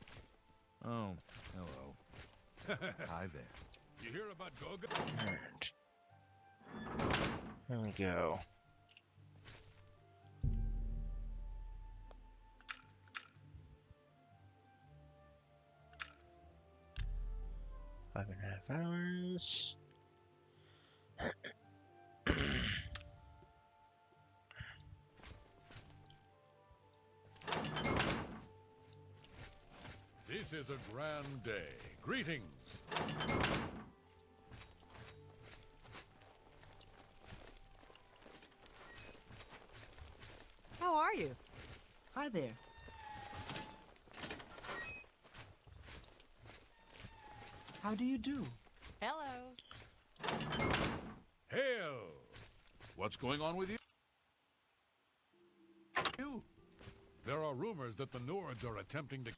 S5: Oh, hello.
S2: Hi there.
S12: You hear about Goga?
S1: Alright. There we go. Five and a half hours.
S12: This is a grand day. Greetings.
S10: How are you?
S13: Hi there. How do you do?
S10: Hello.
S12: Hail! What's going on with you? There are rumors that the Nords are attempting to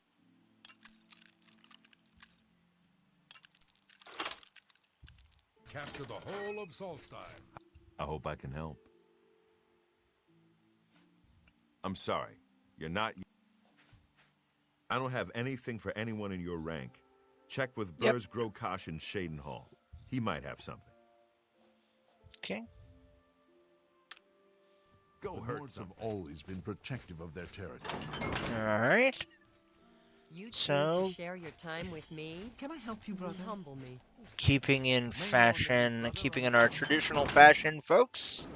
S12: capture the whole of Solstein.
S6: I hope I can help. I'm sorry. You're not... I don't have anything for anyone in your rank. Check with Burrs Grokosh in Shaden Hall. He might have something.
S1: Okay.
S6: Go
S5: The
S6: hurt
S5: Nords
S6: something.
S5: have always been protective of their territory.
S1: Alright.
S10: You choose
S1: So-
S10: to share your time with me?
S13: Can I help you, brother?
S10: You humble me.
S1: Keeping in fashion, keeping in our traditional fashion, folks,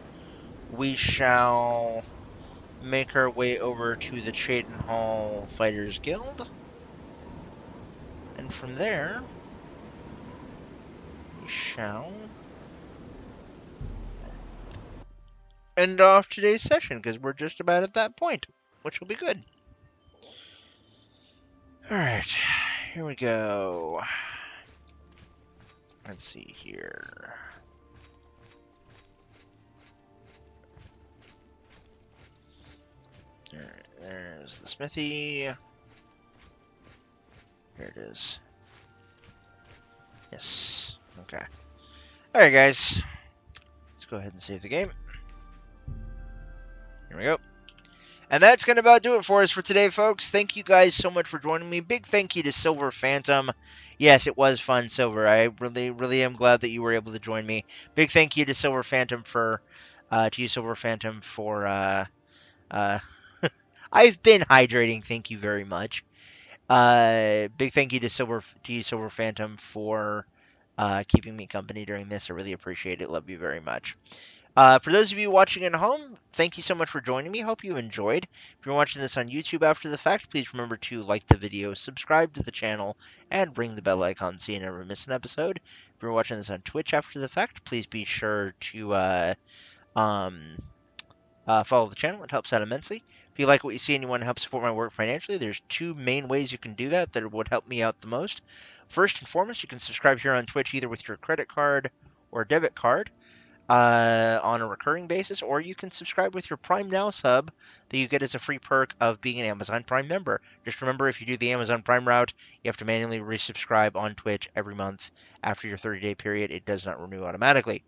S1: we shall make our way over to the Chaden Hall Fighters Guild. And from there, we shall end off today's session, because we're just about at that point, which will be good. Alright, here we go. Let's see here. There's the smithy. Here it is. Yes. Okay. Alright, guys. Let's go ahead and save the game. Here we go. And that's going to about do it for us for today, folks. Thank you guys so much for joining me. Big thank you to Silver Phantom. Yes, it was fun, Silver. I really am glad that you were able to join me. Big thank you to Silver Phantom for, I've been hydrating. Thank you very much. Big thank you to you, Silver Phantom, for keeping me company during this. I really appreciate it. Love you very much. For those of you watching at home, thank you so much for joining me. Hope you enjoyed. If you're watching this on YouTube after the fact, please remember to like the video, subscribe to the channel, and ring the bell icon so you never miss an episode. If you're watching this on Twitch after the fact, please be sure to follow the channel. It helps out immensely. If you like what you see and you want to help support my work financially, there's two main ways you can do that would help me out the most. First and foremost, you can subscribe here on Twitch either with your credit card or debit card on a recurring basis, or you can subscribe with your Prime Now sub that you get as a free perk of being an Amazon Prime member. Just remember, if you do the Amazon Prime route, you have to manually resubscribe on Twitch every month after your 30-day period. It does not renew automatically.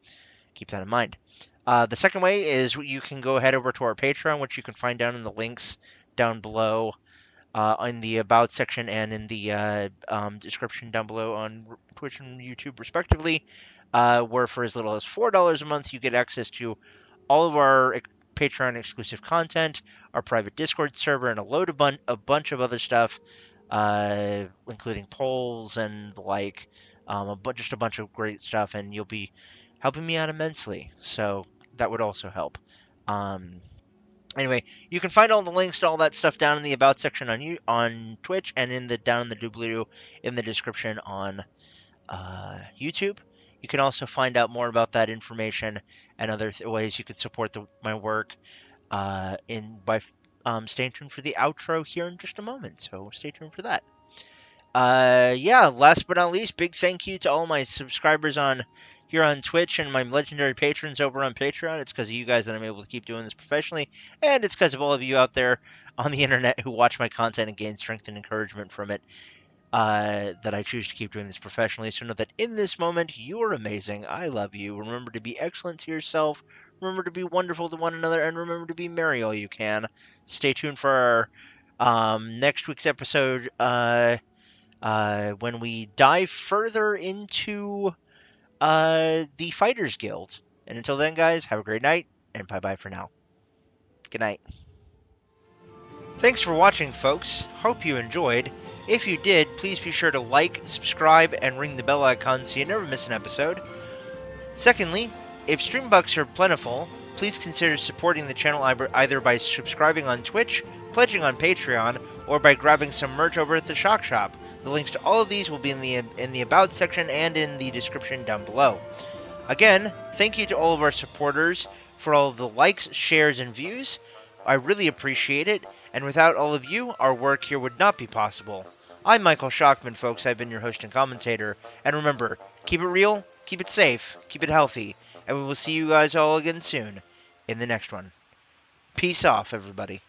S1: Keep that in mind. The second way is you can go head over to our Patreon, which you can find down in the links down below in the About section and in the description down below on Twitch and YouTube, respectively, where for as little as $4 a month, you get access to all of our Patreon exclusive content, our private Discord server, and a bunch of other stuff, including polls and like just a bunch of great stuff, and you'll be helping me out immensely. So that would also help. Anyway, you can find all the links to all that stuff down in the About section on Twitch and down in the doobly-doo in the description on YouTube. You can also find out more about that information and other ways you could support my work by staying tuned for the outro here in just a moment. So stay tuned for that. Yeah, last but not least, big thank you to all my subscribers here on Twitch and my legendary patrons over on Patreon. It's because of you guys that I'm able to keep doing this professionally, and it's because of all of you out there on the internet who watch my content and gain strength and encouragement from it that I choose to keep doing this professionally. So know that in this moment, you are amazing. I love you. Remember to be excellent to yourself. Remember to be wonderful to one another, and remember to be merry all you can. Stay tuned for our next week's episode when we dive further into the Fighters Guild. And until then, guys, have a great night, and bye-bye for now. Good night. Thanks for watching, folks. Hope you enjoyed. If you did, please be sure to like, subscribe, and ring the bell icon so you never miss an episode. Secondly, if stream bucks are plentiful, please consider supporting the channel either by subscribing on Twitch, pledging on Patreon, or by grabbing some merch over at the Shock Shop. The links to all of these will be in the About section and in the description down below. Again, thank you to all of our supporters for all of the likes, shares, and views. I really appreciate it, and without all of you, our work here would not be possible. I'm Michael Shockman, folks. I've been your host and commentator. And remember, keep it real, keep it safe, keep it healthy, and we will see you guys all again soon in the next one. Peace off, everybody.